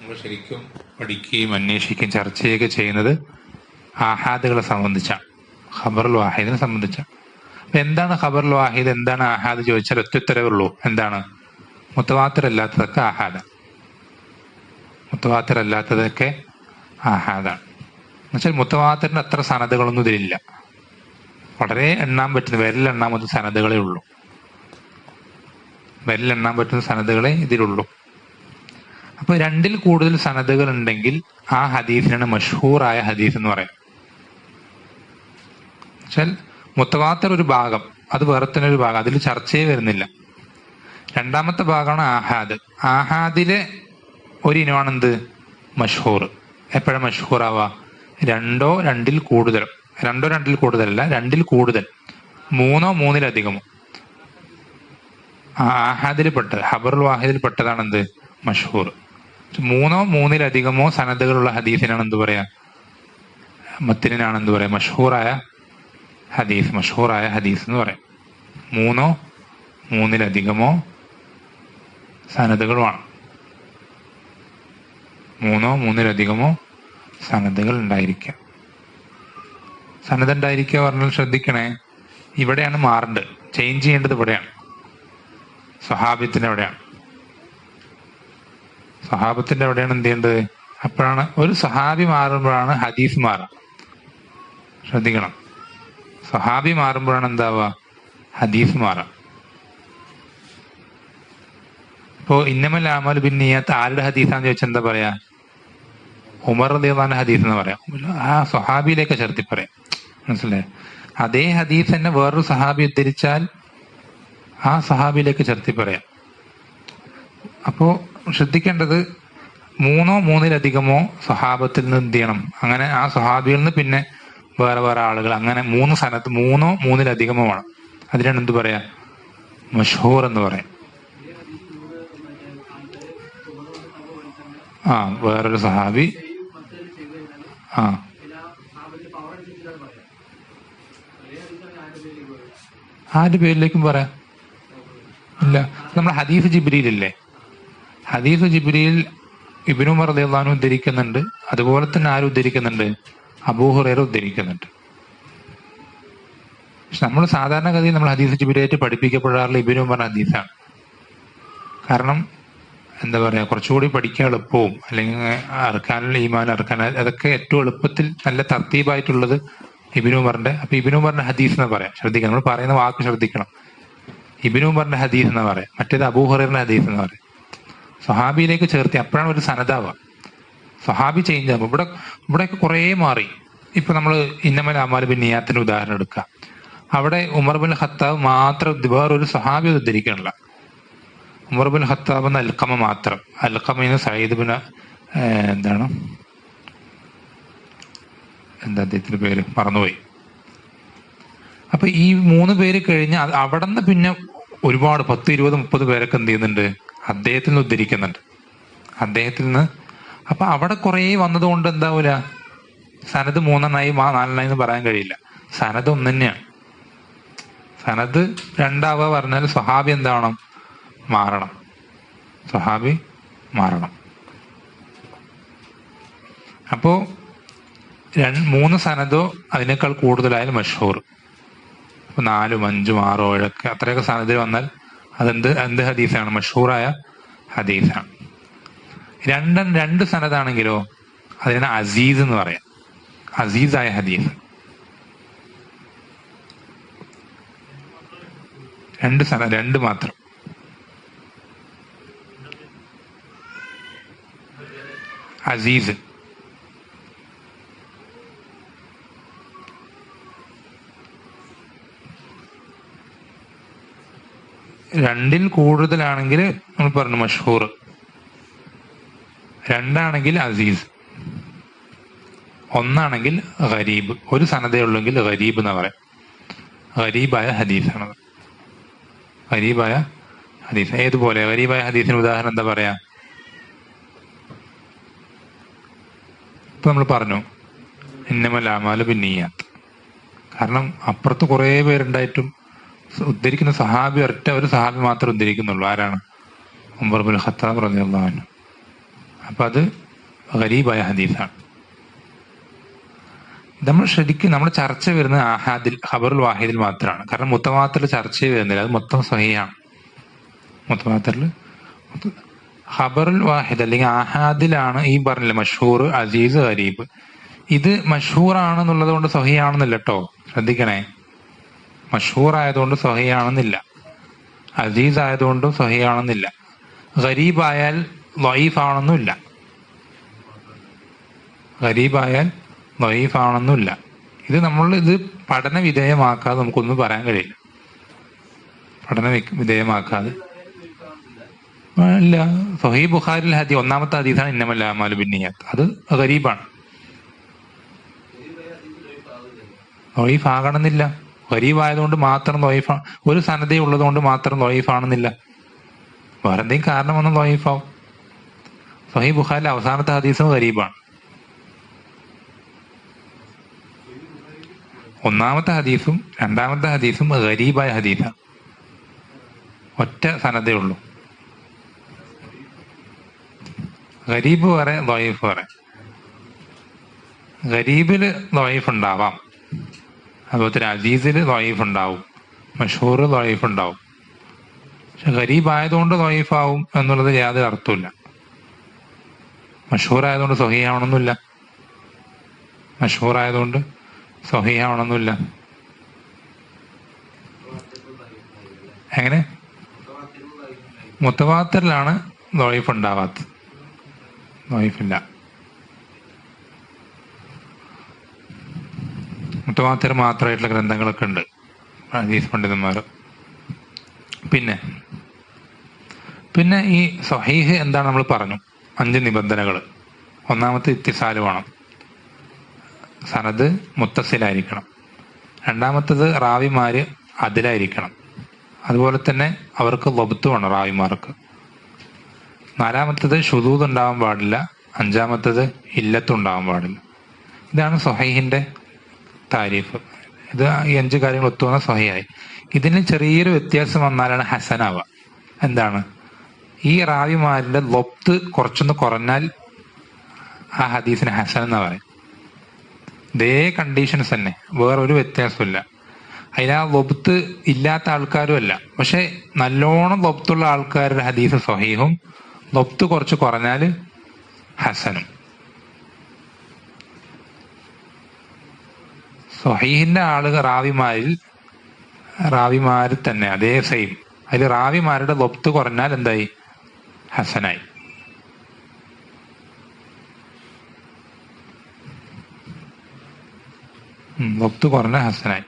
നമ്മൾ ശരിക്കും പഠിക്കുകയും അന്വേഷിക്കുകയും ചർച്ചയൊക്കെ ചെയ്യുന്നത് ആഹാദുകളെ സംബന്ധിച്ചാണ്, ഖബറുൽ വാഹിദിനെ സംബന്ധിച്ചാണ്. അപ്പൊ എന്താണ് ഖബറുൽ വാഹിദ്, എന്താണ് ആഹാദ് ചോദിച്ചാൽ ഒറ്റുത്തരവേ ഉള്ളൂ. എന്താണ്? മുത്തവാത്തിറല്ലാത്തതൊക്കെ ആഹാദാണ്. മുത്തവാത്തിറല്ലാത്തതൊക്കെ ആഹാദാണ്. എന്നുവെച്ചാൽ മുത്തവാത്തിറിന് അത്ര സനദുകളൊന്നും ഇതിലില്ല. വളരെ എണ്ണാൻ പറ്റുന്ന, വിരലെണ്ണാൻ പറ്റുന്ന സനദുകളേ ഉള്ളൂ. വിരലെണ്ണാൻ പറ്റുന്ന സനദുകളെ ഇതിലുള്ളൂ. അപ്പൊ രണ്ടിൽ കൂടുതൽ സനദുകൾ ഉണ്ടെങ്കിൽ ആ ഹദീസിനാണ് മഷ്ഹൂറായ ഹദീസ് എന്ന് പറയാം. വെച്ചാൽ മുത്തവാത്തിർ ഒരു ഭാഗം, അത് വേറെ തന്നെ ഒരു ഭാഗം, അതിൽ ചർച്ചയെ വരുന്നില്ല. രണ്ടാമത്തെ ഭാഗമാണ് ആഹാദ്. ആഹാദിലെ ഒരു ഇനമാണ് എന്ത്? മഷ്ഹൂർ. എപ്പോഴാണ് മഷ്ഹൂറാവുക? രണ്ടോ രണ്ടിൽ കൂടുതലല്ല, രണ്ടിൽ കൂടുതൽ, മൂന്നോ മൂന്നിലധികമോ. ആഹാദിൽ പെട്ടത്, ഖബറുൽ വാഹിദിൽ പെട്ടതാണ് എന്ത്? മഷ്ഹൂർ. മൂന്നോ മൂന്നിലധികമോ സനദുകളുള്ള ഹദീസിനാണ് എന്ത് പറയാ? മത്തിനാണ് എന്ത് പറയാ? മഷ്ഹൂറായ ഹദീസ്. മഷ്ഹൂറായ ഹദീസ് എന്ന് പറയാം. മൂന്നോ മൂന്നിലധികമോ സനദുകളുമാണ്. മൂന്നോ മൂന്നിലധികമോ സനദുകൾ ഉണ്ടായിരിക്കുക. സനദ് ഉണ്ടായിരിക്കുക പറഞ്ഞാൽ ശ്രദ്ധിക്കണേ, ഇവിടെയാണ് മാറേണ്ടത്, ചേഞ്ച് ചെയ്യേണ്ടത് ഇവിടെയാണ്. സ്വഹാബത്തിന്റെ അവിടെയാണ്. സ്വഹാബത്തിന്റെ അവിടെയാണ് എന്ത് ചെയ്യേണ്ടത്? അപ്പോഴാണ് ഒരു സ്വഹാബി മാറുമ്പോഴാണ് ഹദീസ് മാറുക. ശ്രദ്ധിക്കണം, സ്വഹാബി മാറുമ്പോഴാണ് എന്താവുക? ഹദീസ് മാറുക. ഇപ്പോ ഇന്നമൽ അഅ്മാലു ബിന്നിയ്യാത്ത് ആരുടെ ഹദീസാന്ന് ചോദിച്ചാൽ എന്താ പറയാ? ഉമർ റളിയല്ലാഹു അൻഹു ഹദീസ് എന്ന് പറയാം. ആ സ്വഹാബിയിലേക്ക് ചേർത്തി പറയാം. മനസ്സിലായി? അതേ ഹദീസ് തന്നെ വേറൊരു സഹാബി ഉദ്ധരിച്ചാൽ ആ സഹാബിയിലേക്ക് ചേർത്തി പറയാം. അപ്പോ ശ്രദ്ധിക്കേണ്ടത്, മൂന്നോ മൂന്നിലധികമോ സ്വഹാബത്തിൽ നിന്ന് എന്ത് ചെയ്യണം? അങ്ങനെ ആ സ്വഹാബിയിൽ നിന്ന് പിന്നെ വേറെ വേറെ ആളുകൾ, അങ്ങനെ മൂന്ന് സനത്ത്, മൂന്നോ മൂന്നിലധികമോ ആണ്. അതിനാണ് എന്ത് പറയാ? മഷ്ഹൂർ എന്ന് പറയാം. വേറൊരു സഹാബി ആരുടെ പേരിലേക്കും പറയാം. ഇല്ല, നമ്മൾ ഹദീസ് ജിബ്രീലില്ലേ, ഹദീസ് ജിബ്രീൽ ഇബ്നു ഉമർ റളിയല്ലാഹു അൻഹു ഉദ്ധരിക്കുന്നുണ്ട്. അതുപോലെ തന്നെ ആരും ഉദ്ധരിക്കുന്നുണ്ട്? അബൂ ഹുറൈറ ഉദ്ധരിക്കുന്നുണ്ട്. പക്ഷെ നമ്മൾ സാധാരണഗതിയിൽ നമ്മൾ ഹദീസ് ജിബ്രീലായിട്ട് പഠിപ്പിക്കപ്പെടാറുള്ള ഇബ്നു ഉമർ ഹദീസാണ്. കാരണം എന്താ പറയാ, കുറച്ചുകൂടി പഠിക്കാൻ എളുപ്പവും, അല്ലെങ്കിൽ അർക്കാനുള്ള ഈമാൻ, അർക്കാൻ, അതൊക്കെ ഏറ്റവും എളുപ്പത്തിൽ നല്ല തർത്തീബായിട്ടുള്ളത് ഇബ്നു ഉമറിന്റെ. അപ്പൊ ഇബ്നു ഉമറിന്റെ ഹദീസ് എന്ന് പറയാം. ശ്രദ്ധിക്കണം, നമ്മൾ പറയുന്ന വാക്ക് ശ്രദ്ധിക്കണം. ഇബ്നു ഉമറിന്റെ ഹദീസ് എന്ന് പറയാം, മറ്റേത് അബൂ ഹുറൈറയുടെ ഹദീസ് എന്ന് പറയാം. സ്വഹാബിയിലേക്ക് ചേർത്തി അപ്പോഴാണ് ഒരു സനദാവുക. സ്വഹാബി ചേഞ്ച് ആകും. ഇവിടെയൊക്കെ കുറേ മാറി. ഇപ്പൊ നമ്മൾ ഇന്നമൽ അഅ്മാലു ബിന്നിയ്യാത്തിന്റെ ഉദാഹരണം എടുക്കുക. അവിടെ ഉമർ ബിൻ ഖത്താബ് മാത്രം, വേറൊരു സ്വഹാബി ഉദ്ധരിക്കണില്ല. ഉമർ ബിൻ ഖത്താബ് എന്ന അൽഖമ മാത്രം. അൽഖമീന്ന് സയ്യിദ് ബിൻ എന്താ അദ്ദേഹത്തിന്റെ പേര് മറന്നുപോയി. അപ്പൊ ഈ മൂന്ന് പേര് കഴിഞ്ഞ് അവിടെ നിന്ന് പിന്നെ ഒരുപാട് 10, 20, 30 പേരൊക്കെ എന്ത് ചെയ്യുന്നുണ്ട്? അദ്ദേഹത്തിൽ നിന്ന് ഉദ്ധരിക്കുന്നുണ്ട്. അദ്ദേഹത്തിൽ നിന്ന്. അപ്പൊ അവിടെ കുറെ വന്നത് കൊണ്ട് എന്താവൂല, സനത് 3 4 എന്ന് പറയാൻ കഴിയില്ല. സനത് ഒന്ന് തന്നെയാണ്. സനത് 2 പറഞ്ഞാൽ സ്വഹാബി എന്താവണം? മാറണം. സ്വഹാബി മാറണം. അപ്പോ 3 സനദോ അതിനേക്കാൾ കൂടുതലായാലും മഷ്ഹൂർ. അപ്പൊ 4, 5, 6, 7 അത്രയൊക്കെ സനദിൽ വന്നാൽ എന്ത് ഹദീസാണ്? മഷ്ഹൂറായ ഹദീസാണ്. 2 സനദാണെങ്കിലോ അതിനാണ് അസീസ് എന്ന് പറയാം. അസീസായ ഹദീസ്. 2 സനദ്, 2 മാത്രം. അസീസ്. രണ്ടിൽ കൂടുതലാണെങ്കിൽ നമ്മൾ പറഞ്ഞു മഷ്ഹൂർ. 2 ആണെങ്കിൽ അസീസ്. 1 ആണെങ്കിൽ ഗരീബ്. ഒരു സനദേ ഉള്ളെങ്കിൽ ഗരീബ് എന്ന് പറയാം. ഗരീബായ ഹദീസാണത്. ഗരീബായ ഹദീസ്. ഏതുപോലെ ഗരീബായ ഹദീസിന് ഉദാഹരണം എന്താ പറയാ? ഇപ്പൊ നമ്മൾ പറഞ്ഞു ഇന്നമൽ അഅ്മാലു ബിന്നിയ്യാത്ത്. കാരണം അപ്പുറത്ത് കുറെ പേരുണ്ടായിട്ടും ഉദ്ധരിക്കുന്ന സഹാബി ഒരു സഹാബി മാത്രം ഉദ്ധരിക്കുന്നുള്ളൂ. ആരാണ്? ഉമർ ബിൻ ഖത്താബ് റളിയല്ലാഹു അൻഹു. അപ്പം അത് ഗരീബായ ഹദീസാണ്. നമ്മൾ ശരിക്കും നമ്മൾ ചർച്ച വരുന്നത് ആഹാദിൽ ഖബറുൽ വാഹിദിൽ മാത്രമാണ്. കാരണം മുത്തവാത്തിറിൽ ചർച്ച വരുന്നില്ല, അത് മൊത്തം സ്വഹീഹാണ്. മുത്തവാത്തിറിൽ ഖബറുൽ വാഹിദ് അല്ലെങ്കിൽ ആഹാദിലാണ് ഈ പറഞ്ഞില്ല മഷൂർ, അസീസ്, ഗരീബ്. ഇത് മഷൂറാണെന്നുള്ളത് കൊണ്ട് സ്വഹീഹാണെന്നില്ല കേട്ടോ, ശ്രദ്ധിക്കണേ. മഷൂർ ആയതുകൊണ്ട് സ്വഹീഹാണെന്നില്ല, അസീസ് ആയതുകൊണ്ടും സ്വഹീഹാണെന്നില്ല, ഗരീബായാൽ ളഈഫാണെന്നുമില്ല, ഗരീബായാൽ ളഈഫാണെന്നുമില്ല. ഇത് ഇത് പഠന വിധേയമാക്കാതെ നമുക്കൊന്നും പറയാൻ കഴിയില്ല. പഠന വിധേയമാക്കാതെ ഇല്ല. സഹീഹ് ബുഖാരിൽ ഒന്നാമത്തെ ഹദീസാണ് ഇന്നമൽ അഅ്മാലു ബിന്നിയ്യാത്ത്. അത് ഗരീബാണ്. ളഈഫ് ആകണമെന്നില്ല. ഗരീബ് ആയതുകൊണ്ട് മാത്രം ളഈഫാണ്, ഒരു സനദേ ഉള്ളത് കൊണ്ട് മാത്രം ളഈഫാണെന്നില്ല. വേറെ എന്തെങ്കിലും കാരണം വന്ന് ളഈഫാവും. സഹീഹ് ബുഖാരിലെ അവസാനത്തെ ഹദീസും ഗരീബാണ്. ഒന്നാമത്തെ ഹദീസും രണ്ടാമത്തെ ഹദീസും ഗരീബായ ഹദീസാണ്. ഒറ്റ സനദേ ഉള്ളൂ. ഗരീബ് വേറെ, ളഈഫ് വേറെ. ഗരീബില് ളഈഫ് ഉണ്ടാവാം, അതുപോലെ തന്നെ അസീസില് ളഈഫ് ഉണ്ടാവും, മഷൂർ ളഈഫ് ഉണ്ടാവും. പക്ഷെ ഗരീബ് ആയതുകൊണ്ട് ളഈഫാവും എന്നുള്ളത് യാതൊരു അർത്ഥമില്ല. മഷൂർ ആയതുകൊണ്ട് സ്വഹീഹാവണമെന്നില്ല, മഷൂർ ആയതുകൊണ്ട് സ്വഹീഹാവണമെന്നില്ല. എങ്ങനെ? മുത്തവാത്തിറിലാണ് ളഈഫ് ഉണ്ടാവാത്തത്, ളഈഫില്ല. മുത്തവാത്തിർ മാത്രമായിട്ടുള്ള ഗ്രന്ഥങ്ങളൊക്കെ ഉണ്ട് ഹദീസ് പണ്ഡിതന്മാർ. പിന്നെ ഈ സ്വഹീഹ് എന്താണ് നമ്മൾ പറഞ്ഞു, 5 നിബന്ധനകൾ. ഒന്നാമത്തെ ഇത്തിസാല് വേണം, സനദ് മുത്തസിലായിരിക്കണം. രണ്ടാമത്തത് റാവിമാര് അതിലായിരിക്കണം, അതുപോലെ തന്നെ അവർക്ക് ലബ്ത്ത് വേണം റാവിമാർക്ക്. നാലാമത്തത് ശുദൂദ് ഉണ്ടാവാൻ പാടില്ല. അഞ്ചാമത്തത് ഇല്ലത്തുണ്ടാവാൻ പാടില്ല. ഇതാണ് സ്വഹീഹിന്റെ താരീഫ്. ഇത് ഈ 5 കാര്യങ്ങൾ ഒത്തുവന്ന സ്വഹീഹായി. ഇതിന് ചെറിയൊരു വ്യത്യാസം വന്നാലാണ് ഹസനാവുക. എന്താണ്? ഈ റാവിമാരുടെ ലബ്ത്ത് കുറച്ചൊന്ന് കുറഞ്ഞാൽ ആ ഹദീസിന് ഹസൻ എന്നാ പറയും. ഇതേ കണ്ടീഷൻസ് തന്നെ, വേറൊരു വ്യത്യാസമില്ല. അതിൽ ആ ലബ്ത്ത് ഇല്ലാത്ത ആൾക്കാരും അല്ല, പക്ഷെ നല്ലോണം ലബ്ത്തുള്ള ആൾക്കാരുടെ ഹദീസ് സ്വഹീഹും, ലബ്ത്ത് കുറച്ച് കുറഞ്ഞാൽ ഹസനും. സ്വഹീഹിന്റെ ആളുകൾ റാവിമാരിൽ തന്നെ അതേ സെയിം. അതിൽ റാവിമാരുടെ ലബ്ത്ത് കുറഞ്ഞാൽ എന്തായി? ഹസനായി. ലബ്ത്ത് കുറഞ്ഞ ഹസനായി.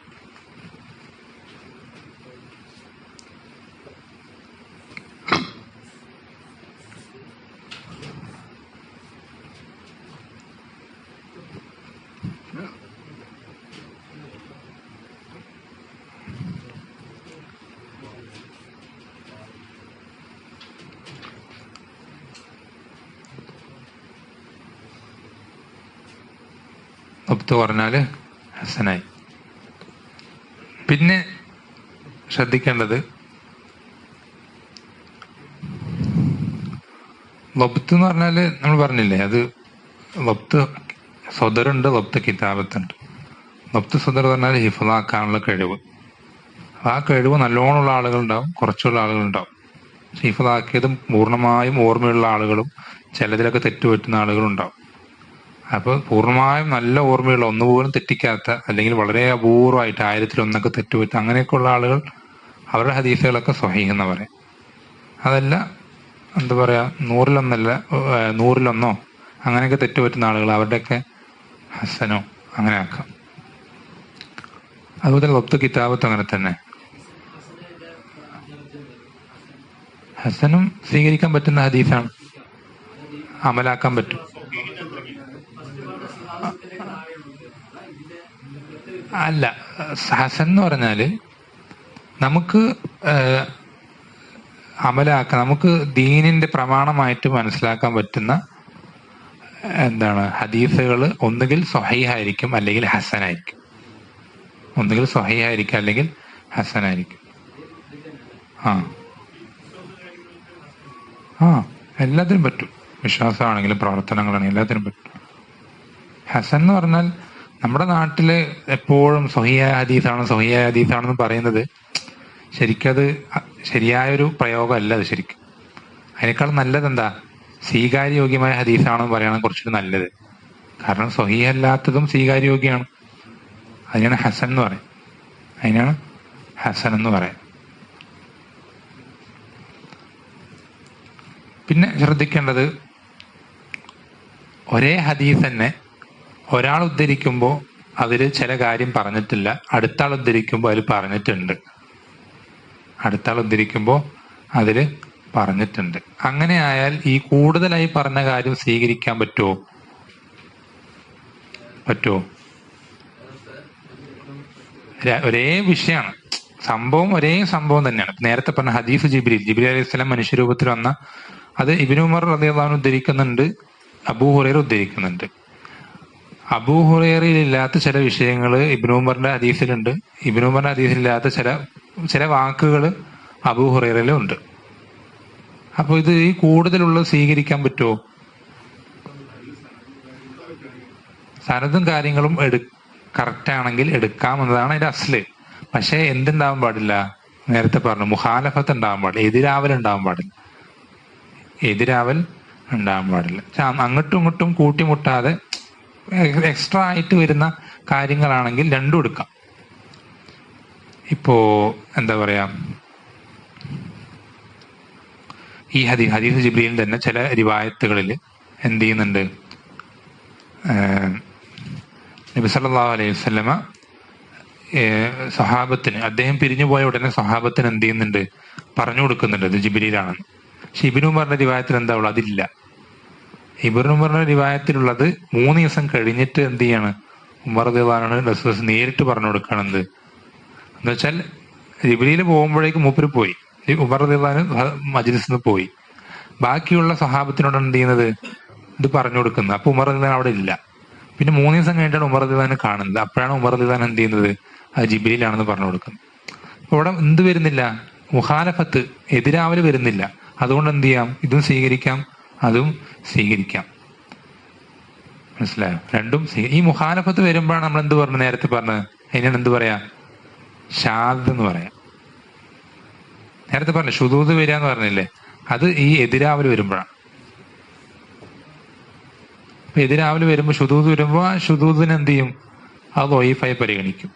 ലബ്ത്ത് കുറഞ്ഞാല് ഹസനായി. പിന്നെ ശ്രദ്ധിക്കേണ്ടത്, ലബ്ത്ത് എന്ന് പറഞ്ഞാല് നമ്മൾ പറഞ്ഞില്ലേ, അത് ലബ്ത്ത് സദറുണ്ട്, ലബ്ത്ത് കിതാബത്തുണ്ട്. ലബ്ത്ത് സദർ പറഞ്ഞാൽ ഹിഫ്ളാക്കാനുള്ള കഴിവ്. ആ കഴിവ് നല്ലോണമുള്ള ആളുകളുണ്ടാവും, കുറച്ചുള്ള ആളുകളുണ്ടാവും. ഹിഫ്ളാക്കിയതും പൂർണ്ണമായും ഓർമ്മയുള്ള ആളുകളും ചിലതിലൊക്കെ തെറ്റുപറ്റുന്ന ആളുകളുണ്ടാവും. അപ്പോൾ പൂർണ്ണമായും നല്ല ഓർമ്മയുള്ള, ഒന്നുപോലും തെറ്റിക്കാത്ത, അല്ലെങ്കിൽ വളരെ അപൂർവമായിട്ട് 1000-1 തെറ്റുപറ്റുക, അങ്ങനെയൊക്കെയുള്ള ആളുകൾ, അവരുടെ ഹദീസുകളൊക്കെ സ്വഹീഹ് എന്ന് പറയും. അതല്ല, എന്താ പറയാ, 100-1 അങ്ങനെയൊക്കെ തെറ്റുപറ്റുന്ന ആളുകൾ, അവരുടെയൊക്കെ ഹസനോ അങ്ങനെ ആക്കാം. അതുപോലെ ലബ്ത്ത് കിതാബത്ത് അങ്ങനെ തന്നെ. ഹസനും സ്വീകരിക്കാൻ പറ്റുന്ന ഹദീസാണ്, അമലാക്കാൻ പറ്റും. അല്ല, ഹസൻ എന്ന് പറഞ്ഞാല് നമുക്ക് അമലാക്കാൻ, നമുക്ക് ദീനിന്റെ പ്രമാണമായിട്ട് മനസ്സിലാക്കാൻ പറ്റുന്ന എന്താണ് ഹദീസുകൾ ഒന്നുകിൽ സ്വഹീഹായിരിക്കും അല്ലെങ്കിൽ ഹസനായിരിക്കും. ഒന്നുകിൽ സ്വഹീഹായിരിക്കും അല്ലെങ്കിൽ ഹസനായിരിക്കും. ആ എല്ലാത്തിനും പറ്റും. വിശ്വാസമാണെങ്കിലും പ്രവർത്തനങ്ങളാണെങ്കിലും എല്ലാത്തിനും പറ്റും. ഹസൻ എന്ന് പറഞ്ഞാൽ നമ്മുടെ നാട്ടില് എപ്പോഴും സ്വഹീഹായ ഹദീസാണെന്ന് പറയുന്നത് ശരിക്കത് ശരിയായൊരു പ്രയോഗമല്ല. അത് ശരിക്കും അതിനേക്കാൾ നല്ലത് എന്താ, സ്വീകാര്യോഗ്യമായ ഹദീസാണെന്ന് പറയുകയാണ് കുറച്ചുകൂടി നല്ലത്. കാരണം സ്വഹീഹല്ലാത്തതും സ്വീകാര്യോഗ്യമാണ്. അതിനാണ് ഹസൻ എന്ന് പറയാം. പിന്നെ ശ്രദ്ധിക്കേണ്ടത്, ഒരേ ഹദീസ് തന്നെ ഒരാൾ ഉദ്ധരിക്കുമ്പോൾ അതിൽ ചില കാര്യം പറഞ്ഞിട്ടില്ല, അടുത്ത ആൾ ഉദ്ധരിക്കുമ്പോൾ അതിൽ പറഞ്ഞിട്ടുണ്ട്. അങ്ങനെ ആയാൽ ഈ കൂടുതലായി പറഞ്ഞ കാര്യം സ്വീകരിക്കാൻ പറ്റുമോ? ഒരേ വിഷയമാണ്, ഒരേ സംഭവം തന്നെയാണ്. നേരത്തെ പറഞ്ഞ ഹദീസ് ജിബ്രീൽ അലൈഹി സ്വലാം മനുഷ്യരൂപത്തിൽ വന്ന അത് ഇബ്നു ഉമർ റളിയല്ലാഹു അൻഹു ഉദ്ധരിക്കുന്നുണ്ട്, അബൂ ഹുറൈറ ഉദ്ധരിക്കുന്നുണ്ട്. അബൂ ഹുറൈറയിലില്ലാത്ത ചില വിഷയങ്ങൾ ഇബ്നു ഉമറിന്റെ ഹദീസിലുണ്ട്, ഇബ്നു ഉമറിന്റെ ഹദീസിലില്ലാത്ത ചില വാക്കുകൾ അബൂ ഹുറൈറയിലും ഉണ്ട്. അപ്പൊ ഇത് ഈ കൂടുതലുള്ളത് സ്വീകരിക്കാൻ പറ്റുമോ? സനദും കാര്യങ്ങളും കറക്റ്റ് ആണെങ്കിൽ എടുക്കാം എന്നതാണ് അതിന്റെ അസ്ല്. പക്ഷെ എന്തുണ്ടാവാൻ പാടില്ല? നേരത്തെ പറഞ്ഞു, മുഖാലഫത്ത് ഉണ്ടാവാൻ പാടില്ല, എതിരാവൽ ഉണ്ടാവാൻ പാടില്ല. അങ്ങോട്ടും ഇങ്ങോട്ടും കൂട്ടിമുട്ടാതെ എക്സ്ട്രാ ആയിട്ട് വരുന്ന കാര്യങ്ങളാണെങ്കിൽ രണ്ടും എടുക്കാം. ഇപ്പോ എന്താ പറയാ, ഈ ഹദീസ് ജിബ്രീൽ തന്നെ ചില റിവായത്തുകളിൽ എന്ത് ചെയ്യുന്നുണ്ട്, നബി സല്ലല്ലാഹു അലൈഹി വസല്ലമ സഹാബത്തിന്, അദ്ദേഹം പിരിഞ്ഞു പോയ ഉടനെ സഹാബത്തിന് എന്ത് ചെയ്യുന്നുണ്ട്, പറഞ്ഞു കൊടുക്കുന്നുണ്ട് അത് ജിബ്രീലാണെന്ന്. പക്ഷെ ഇബ്നു ഉമറിന്റെ റിവായത്തിൽ എന്താ ഉള്ളത്? അതില്ല. ഇബ്നു ഉമറിന്റെ റിവായത്തിലുള്ളത് 3 ദിവസം കഴിഞ്ഞിട്ട് എന്ത് ചെയ്യാണ്, ഉമർ റളിയല്ലാഹു അൻഹു റസൂൽ നേരിട്ട് പറഞ്ഞു കൊടുക്കണത്. എന്ന് വെച്ചാൽ ജിബ്രീൽ പോകുമ്പോഴേക്കും മൂപ്പര് പോയി, ഉമർ റളിയല്ലാഹു അൻഹു മജ്ലിസിൽ നിന്ന് പോയി, ബാക്കിയുള്ള സഹാബത്തിനോട് എന്ത് ചെയ്യുന്നത്, ഇത് പറഞ്ഞു കൊടുക്കുന്നത്. അപ്പൊ ഉമർ റളിയല്ലാഹു അവിടെ ഇല്ല. പിന്നെ 3 ദിവസം കഴിഞ്ഞിട്ടാണ് ഉമർ റളിയല്ലാഹു അൻഹു കാണുന്നത്. അപ്പോഴാണ് ഉമർ റളിയല്ലാഹു അൻഹു എന്ത് ചെയ്യുന്നത്, അത് ജിബ്രീലാണെന്ന് പറഞ്ഞു കൊടുക്കുന്നത്. അപ്പൊ ഇവിടെ എന്ത് വരുന്നില്ല, മുഖാലഫത്ത്, എതിരാവല് വരുന്നില്ല. അതുകൊണ്ട് എന്ത് ചെയ്യാം, ഇതും സ്വീകരിക്കാം അതും സ്വീകരിക്കാം. മനസ്സിലായോ? രണ്ടും ഈ മുഖാലഫത്ത് വരുമ്പോഴാണ് നമ്മൾ എന്ത് പറഞ്ഞു, നേരത്തെ പറഞ്ഞത് അതിനാണ് എന്ത് പറയാ, ഷാദ് എന്ന് പറയാം. നേരത്തെ പറഞ്ഞു ശുദൂദ് വരിക എന്ന് പറഞ്ഞില്ലേ, അത് ഈ എതിരാവല് വരുമ്പോഴാണ്. എതിരാവല് വരുമ്പോൾ ശുദൂദ് വരുമ്പോൾ ആ ശുദൂദിനെ എന്ത് ചെയ്യും, അത് ദഈഫായി പരിഗണിക്കും.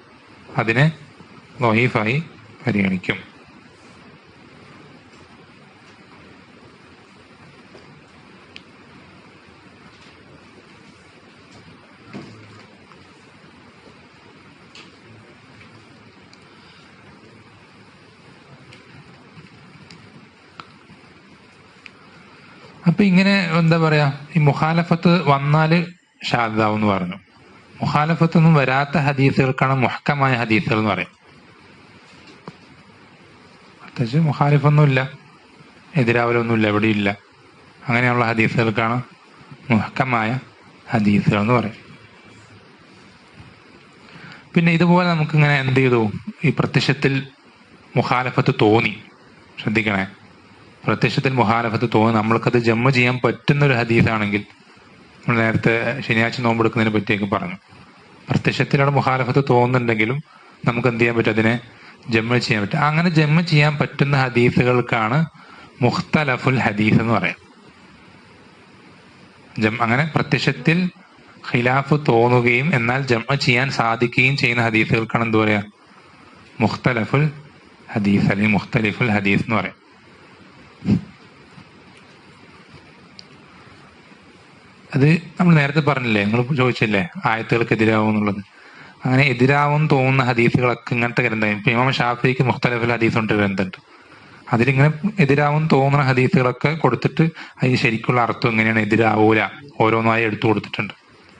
അപ്പൊ ഇങ്ങനെ എന്താ പറയാ, ഈ മുഖാലഫത്ത് വന്നാല് ഷാദാവും എന്ന് പറഞ്ഞു. മുഖാലഫത്തൊന്നും വരാത്ത ഹദീസുകൾക്കാണ് മുഹ്കമായ ഹദീസുകൾ എന്ന് പറയും. പ്രത്യേകിച്ച് മുഖാലിഫൊന്നുമില്ല, എതിരാവലൊന്നുമില്ല, എവിടെയില്ല, അങ്ങനെയുള്ള ഹദീസുകൾക്കാണ് മുഹ്കമായ ഹദീസുകൾ എന്ന് പറയും. പിന്നെ ഇതുപോലെ നമുക്കിങ്ങനെ എന്ത് ചെയ്തു, ഈ പ്രത്യക്ഷത്തിൽ മുഖാലഫത്ത് തോന്നി, ശ്രദ്ധിക്കണേ, പ്രത്യക്ഷത്തിൽ മുഖാലഫത്ത് തോന്നി നമ്മൾക്കത് ജമ്മ ചെയ്യാൻ പറ്റുന്ന ഒരു ഹദീസാണെങ്കിൽ, നമ്മൾ നേരത്തെ ശനിയാഴ്ച നോമ്പെടുക്കുന്നതിനെ പറ്റിയൊക്കെ പറഞ്ഞു, പ്രത്യക്ഷത്തിലാണ് മുഖാലഫത്ത് തോന്നുന്നുണ്ടെങ്കിലും നമുക്ക് എന്ത് ചെയ്യാൻ പറ്റും, അതിനെ ജമ്മ ചെയ്യാൻ പറ്റും. അങ്ങനെ ജമ്മ ചെയ്യാൻ പറ്റുന്ന ഹദീസുകൾക്കാണ് മുഖ്തലഫുൽ ഹദീസ് എന്ന് പറയാം. അങ്ങനെ പ്രത്യക്ഷത്തിൽ ഖിലാഫ് തോന്നുകയും എന്നാൽ ജമ്മ ചെയ്യാൻ സാധിക്കുകയും ചെയ്യുന്ന ഹദീസുകൾക്കാണ് എന്ത് പറയാ, മുഖ്തലഫുൽ ഹദീസ് അല്ലെങ്കിൽ മുഖ്തലിഫുൽ ഹദീസ് എന്ന് പറയാം. അത് നമ്മൾ നേരത്തെ പറഞ്ഞില്ലേ, നിങ്ങൾ ചോദിച്ചില്ലേ ആയത്തുകൾക്ക് എതിരാവും എന്നുള്ളത്. അങ്ങനെ എതിരാവും തോന്നുന്ന ഹദീസുകളൊക്കെ ഇങ്ങനത്തെ ഗ്രന്ഥം, ഇപ്പൊ ഇമാം ഷാഫിക്ക് മുഖ്തലിഫുൽ ഹദീസ് കൊണ്ട് ഗ്രന്ഥമുണ്ട്. അതിലിങ്ങനെ എതിരാവും തോന്നുന്ന ഹദീസുകളൊക്കെ കൊടുത്തിട്ട് അതിന് ശരിക്കുള്ള അർത്ഥം എങ്ങനെയാണ് എതിരാവൂല ഓരോന്നായി എടുത്തു കൊടുത്തിട്ടുണ്ട്.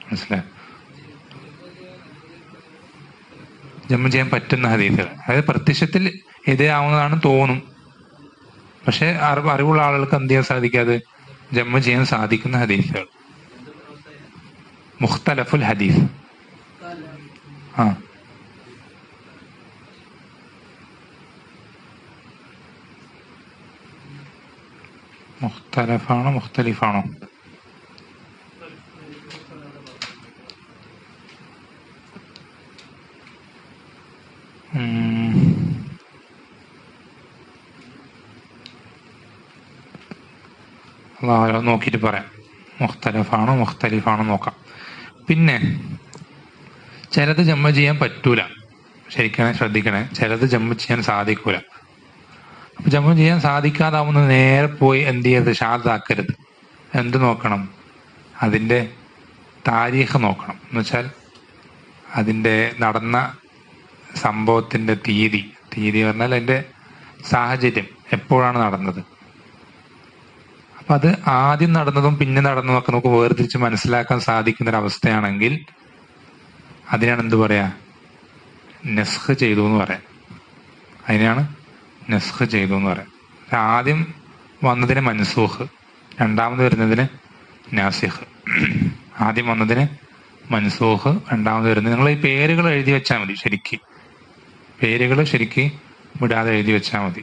മനസ്സിലായോ? ജമ്മ ചെയ്യാൻ പറ്റുന്ന ഹദീസുകൾ, അതായത് പ്രത്യക്ഷത്തിൽ എതിരാവുന്നതാണ് തോന്നും, പക്ഷെ അറിവുള്ള ആളുകൾക്ക് എന്ത് ചെയ്യാൻ സാധിക്കാതെ ജമ്മ ചെയ്യാൻ സാധിക്കുന്ന ഹദീസുകൾ മുഖ്തലഫുൽ ഹദീസ്. മുഖ്തലഫാണോ മുഖ്തലിഫാണോ? നോക്കിയിട്ട് പറയാം. മുഖ്തലിഫാണോ നോക്കാം. പിന്നെ ചിലത് ജമ്മ ചെയ്യാൻ പറ്റൂല. ശരിക്കും ശ്രദ്ധിക്കണേ, ചിലത് ജമ്മ ചെയ്യാൻ സാധിക്കൂല. അപ്പൊ ജമ്മ ചെയ്യാൻ സാധിക്കാതാവുന്ന നേരെ പോയി എന്ത് ചെയ്യരുത്, ഷാദാക്കരുത്. എന്ത് നോക്കണം? അതിൻ്റെ താരീഖ് നോക്കണം. എന്നുവെച്ചാൽ അതിൻ്റെ നടന്ന സംഭവത്തിൻ്റെ തീയതി പറഞ്ഞാൽ അതിൻ്റെ സാഹചര്യം എപ്പോഴാണ് നടന്നത്. അപ്പം അത് ആദ്യം നടന്നതും പിന്നെ നടന്നതൊക്കെ നമുക്ക് വേർതിരിച്ച് മനസ്സിലാക്കാൻ സാധിക്കുന്നൊരവസ്ഥയാണെങ്കിൽ അതിനാണ് എന്ത് പറയാ, നെസ്ഖ് ചെയ്തു എന്ന് പറയാം. അതിനാണ് നെസ്ഖ് ചെയ്തു എന്ന് പറയാം. ആദ്യം വന്നതിന് മൻസൂഖ്, രണ്ടാമത് വരുന്നതിന് നാസിഖ്. ആദ്യം വന്നതിന് മൻസൂഖ്, രണ്ടാമത് വരുന്നത്. നിങ്ങൾ ഈ പേരുകൾ എഴുതി വെച്ചാൽ മതി. പേരുകൾ ശരിക്ക് വിടാതെ എഴുതി വെച്ചാൽ മതി.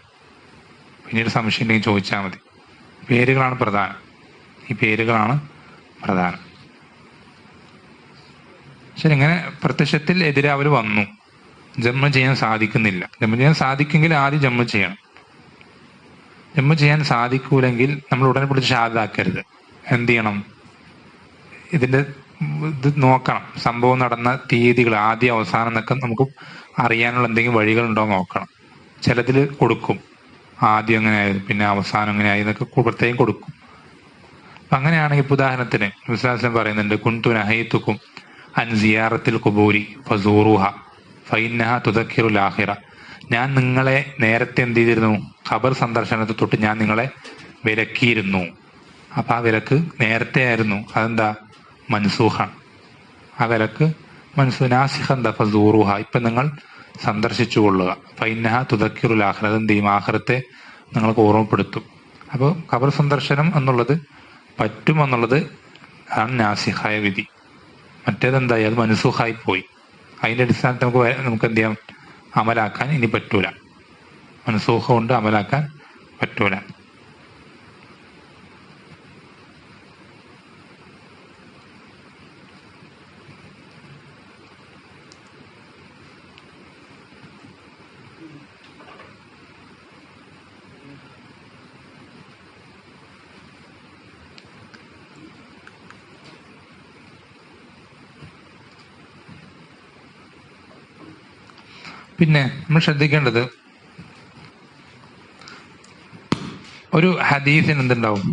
പിന്നീട് സംശയം ഉണ്ടെങ്കിൽ ചോദിച്ചാൽ മതി. പേരുകളാണ് പ്രധാനം. ഈ പേരുകളാണ് പ്രധാനം. ശരി, ഇങ്ങനെ പ്രത്യക്ഷത്തിൽ എതിരാവർ വന്നു, ജമ്മ ചെയ്യാൻ സാധിക്കുന്നില്ല. ജമ്മ ചെയ്യാൻ സാധിക്കുമെങ്കിൽ ആദ്യം ജമ്മ ചെയ്യണം. ജമ്മ ചെയ്യാൻ സാധിക്കൂലെങ്കിൽ നമ്മൾ ഉടനെ പിടിച്ച് ഷാദാക്കരുത്. എന്ത് ചെയ്യണം? ഇത് നോക്കണം. സംഭവം നടന്ന തീയതികൾ ആദ്യം അവസാനം എന്നൊക്കെ നമുക്ക് അറിയാനുള്ള എന്തെങ്കിലും വഴികളുണ്ടോ നോക്കണം. ചിലതിൽ കൊടുക്കും, ആദ്യം എങ്ങനെ ആയത് പിന്നെ അവസാനം എങ്ങനെ ആയി എന്നൊക്കെ പ്രത്യേകം കൊടുക്കും. അപ്പം അങ്ങനെയാണെങ്കിൽ ഇപ്പോൾ ഉദാഹരണത്തിന് വിശ്വാസം പറയുന്നുണ്ട്, കുൻതു നഹൈതുക്കും അൻ സിയാറത്തിൽ ഖുബൂരി ഫസൂറുഹ ഫൈന്നഹ തുദക്കിറുൽ ആഖിറ. ഞാൻ നിങ്ങളെ നേരത്തെ എന്ത് ചെയ്തിരുന്നു? ഖബർ സന്ദർശനത്തെ തൊട്ട് ഞാൻ നിങ്ങളെ വിലക്കിയിരുന്നു. അപ്പം ആ വിലക്ക് നേരത്തെ ആയിരുന്നു. അതെന്താ? മൻസൂഖാണ്. ആ വിലക്ക് നാസിഖന്ത ഫസൂറുഹ, ഇപ്പം നിങ്ങൾ സന്ദർശിച്ചു കൊള്ളുക. ഫൈന്നഹ തുദക്കിറുൽ ആഖിറ, അതെന്ത് ചെയ്യും? ആഖിറത്തെ നിങ്ങൾക്ക് ഓർമ്മപ്പെടുത്തും. അപ്പോൾ ഖബർ സന്ദർശനം എന്നുള്ളത് പറ്റുമെന്നുള്ളത് ആണ് നാസിഖായ വിധി. മറ്റേതെന്തായി? അത് മൻസൂഖായി പോയി. അതിൻ്റെ അടിസ്ഥാനത്തിൽ നമുക്ക് എന്ത് ചെയ്യാം? അമലാക്കാൻ ഇനി പറ്റൂല. മൻസൂഖ കൊണ്ട് അമലാക്കാൻ പറ്റൂല. പിന്നെ നമ്മൾ ശ്രദ്ധിക്കേണ്ടത്, ഒരു ഹദീസിന് എന്തുണ്ടാവും?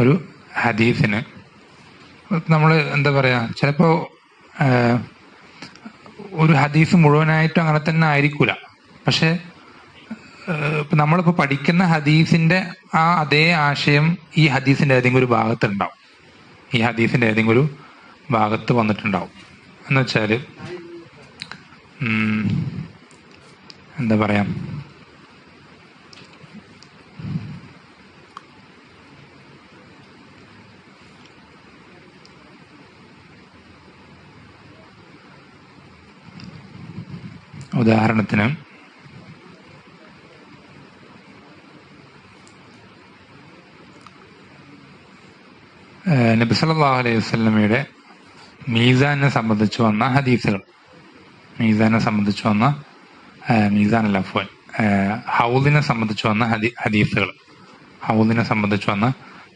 ഒരു ഹദീസിന് നമ്മൾ എന്താ പറയാ, ചിലപ്പോൾ ഒരു ഹദീസ് മുഴുവനായിട്ടും അങ്ങനെ തന്നെ ആയിരിക്കൂല. പക്ഷെ നമ്മളിപ്പോൾ പഠിക്കുന്ന ഹദീസിന്റെ ആ അതേ ആശയം ഈ ഹദീസിന്റെ ഏതെങ്കിലും ഒരു ഭാഗത്തുണ്ടാവും. ഈ ഹദീസിന്റെ ഏതെങ്കിലും ഒരു ഭാഗത്ത് വന്നിട്ടുണ്ടാവും. എന്ന് വെച്ചാൽ എന്താ പറയാ, ഉദാഹരണത്തിന് നബി സല്ലല്ലാഹു അലൈഹി വസല്ലമയുടെ മീസാനെ സംബന്ധിച്ച് വന്ന ഹദീസുകൾ, മീസാനെ സംബന്ധിച്ച് വന്ന മീസാനല്ല അഫ്വാൻ ഹൗദിനെ സംബന്ധിച്ച് വന്ന ഹദീസുകൾ, ഹൗദിനെ സംബന്ധിച്ച് വന്ന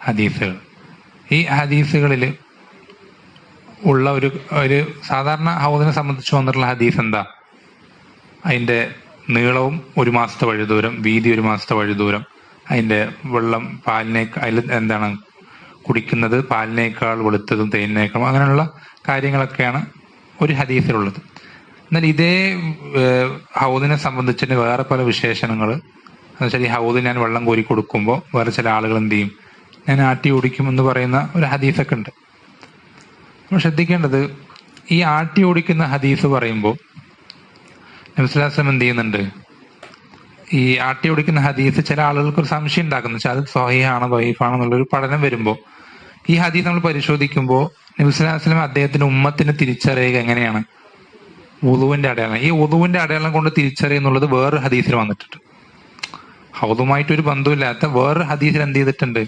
ഹദീസുകൾ. ഈ ഹദീസുകളിൽ ഉള്ള ഒരു സാധാരണ ഹൗദിനെ സംബന്ധിച്ച് വന്നിട്ടുള്ള ഹദീസ് എന്താ? അതിൻ്റെ നീളവും 1 മാസത്തെ വഴിദൂരം, വീതി 1 മാസത്തെ വഴിദൂരം, അതിൻ്റെ വെള്ളം അതിൽ എന്താണ് കുടിക്കുന്നത് പാലിനേക്കാൾ വെളുത്തതും തേനിനേക്കാളും, അങ്ങനെയുള്ള കാര്യങ്ങളൊക്കെയാണ് ഒരു ഹദീസിലുള്ളത്. എന്നാൽ ഇതേ ഹൗദിനെ സംബന്ധിച്ചിട്ട് വേറെ പല വിശേഷണങ്ങൾ, എന്നുവെച്ചാൽ ഈ ഹൗദിൽ ഞാൻ വെള്ളം കോരി കൊടുക്കുമ്പോൾ വേറെ ചില ആളുകൾ എന്ത് ചെയ്യും, ഞാൻ ആട്ടി ഓടിക്കും എന്ന് പറയുന്ന ഒരു ഹദീസൊക്കെ ഉണ്ട്. നമ്മൾ ശ്രദ്ധിക്കേണ്ടത്, ഈ ആട്ടി ഓടിക്കുന്ന ഹദീസ് പറയുമ്പോൾ നബി സ്വല്ലല്ലാഹു അലൈഹി വസല്ലം എന്ത് ചെയ്യുന്നുണ്ട്? ഈ ആട്ടി ഓടിക്കുന്ന ഹദീസ് ചില ആളുകൾക്ക് ഒരു സംശയം ഉണ്ടാക്കുന്നു. വെച്ചാൽ അത് സ്വഹീഹാണോ ദഈഫാണോ എന്നുള്ളൊരു പഠനം വരുമ്പോൾ ഈ ഹദീസ് നമ്മൾ പരിശോധിക്കുമ്പോൾ നബി സ്വല്ലല്ലാഹു അലൈഹി വസല്ലം അദ്ദേഹത്തിന്റെ ഉമ്മത്തിനെ തിരിച്ചറിയുക എങ്ങനെയാണ്? വുദൂവിന്റെ അടയാളം. ഈ വുദൂവിന്റെ അടയാളം കൊണ്ട് തിരിച്ചറിയുന്നുള്ളത് വേറൊരു ഹദീസിൽ വന്നിട്ടുണ്ട്. ഹൗദുമായിട്ടൊരു ബന്ധമില്ലാത്ത വേറൊരു ഹദീസിൽ എന്ത് ചെയ്തിട്ടുണ്ട്?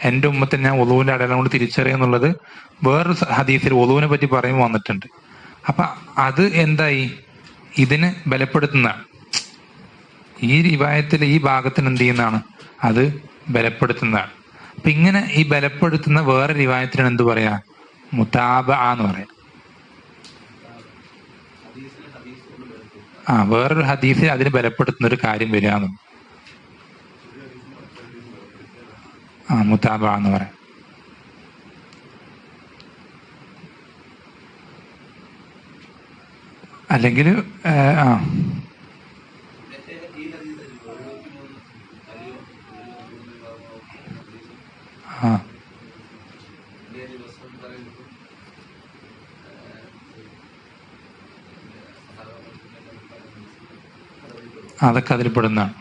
എൻ്റെ ഉമ്മത്തിനെ ഞാൻ ഒളുവിന്റെ അടയാളം കൊണ്ട് തിരിച്ചറിയുന്നുള്ളത് വേറൊരു ഹദീസിൽ ഒളുവിനെ പറ്റി പറയുമ്പോൾ വന്നിട്ടുണ്ട്. അപ്പൊ അത് എന്തായി, ഇതിന് ബലപ്പെടുത്തുന്നതാണ്. ഈ റിവായത്തിൽ ഈ ഭാഗത്തിന് എന്ത് ചെയ്യുന്നതാണ്, അത് ബലപ്പെടുത്തുന്നതാണ്. അപ്പൊ ഇങ്ങനെ ഈ ബലപ്പെടുത്തുന്ന വേറെ റിവായത്തിനാണ് എന്ത് പറയാ, മുതാബ എന്ന് പറയാം. വേറൊരു ഹദീസിൽ അതിന് ബലപ്പെടുത്തുന്ന ഒരു കാര്യം വരികയെന്നു മുതാബ എന്ന് പറയാം. അല്ലെങ്കിൽ അതൊക്കെ അതിൽ പെടുന്നതാണ്.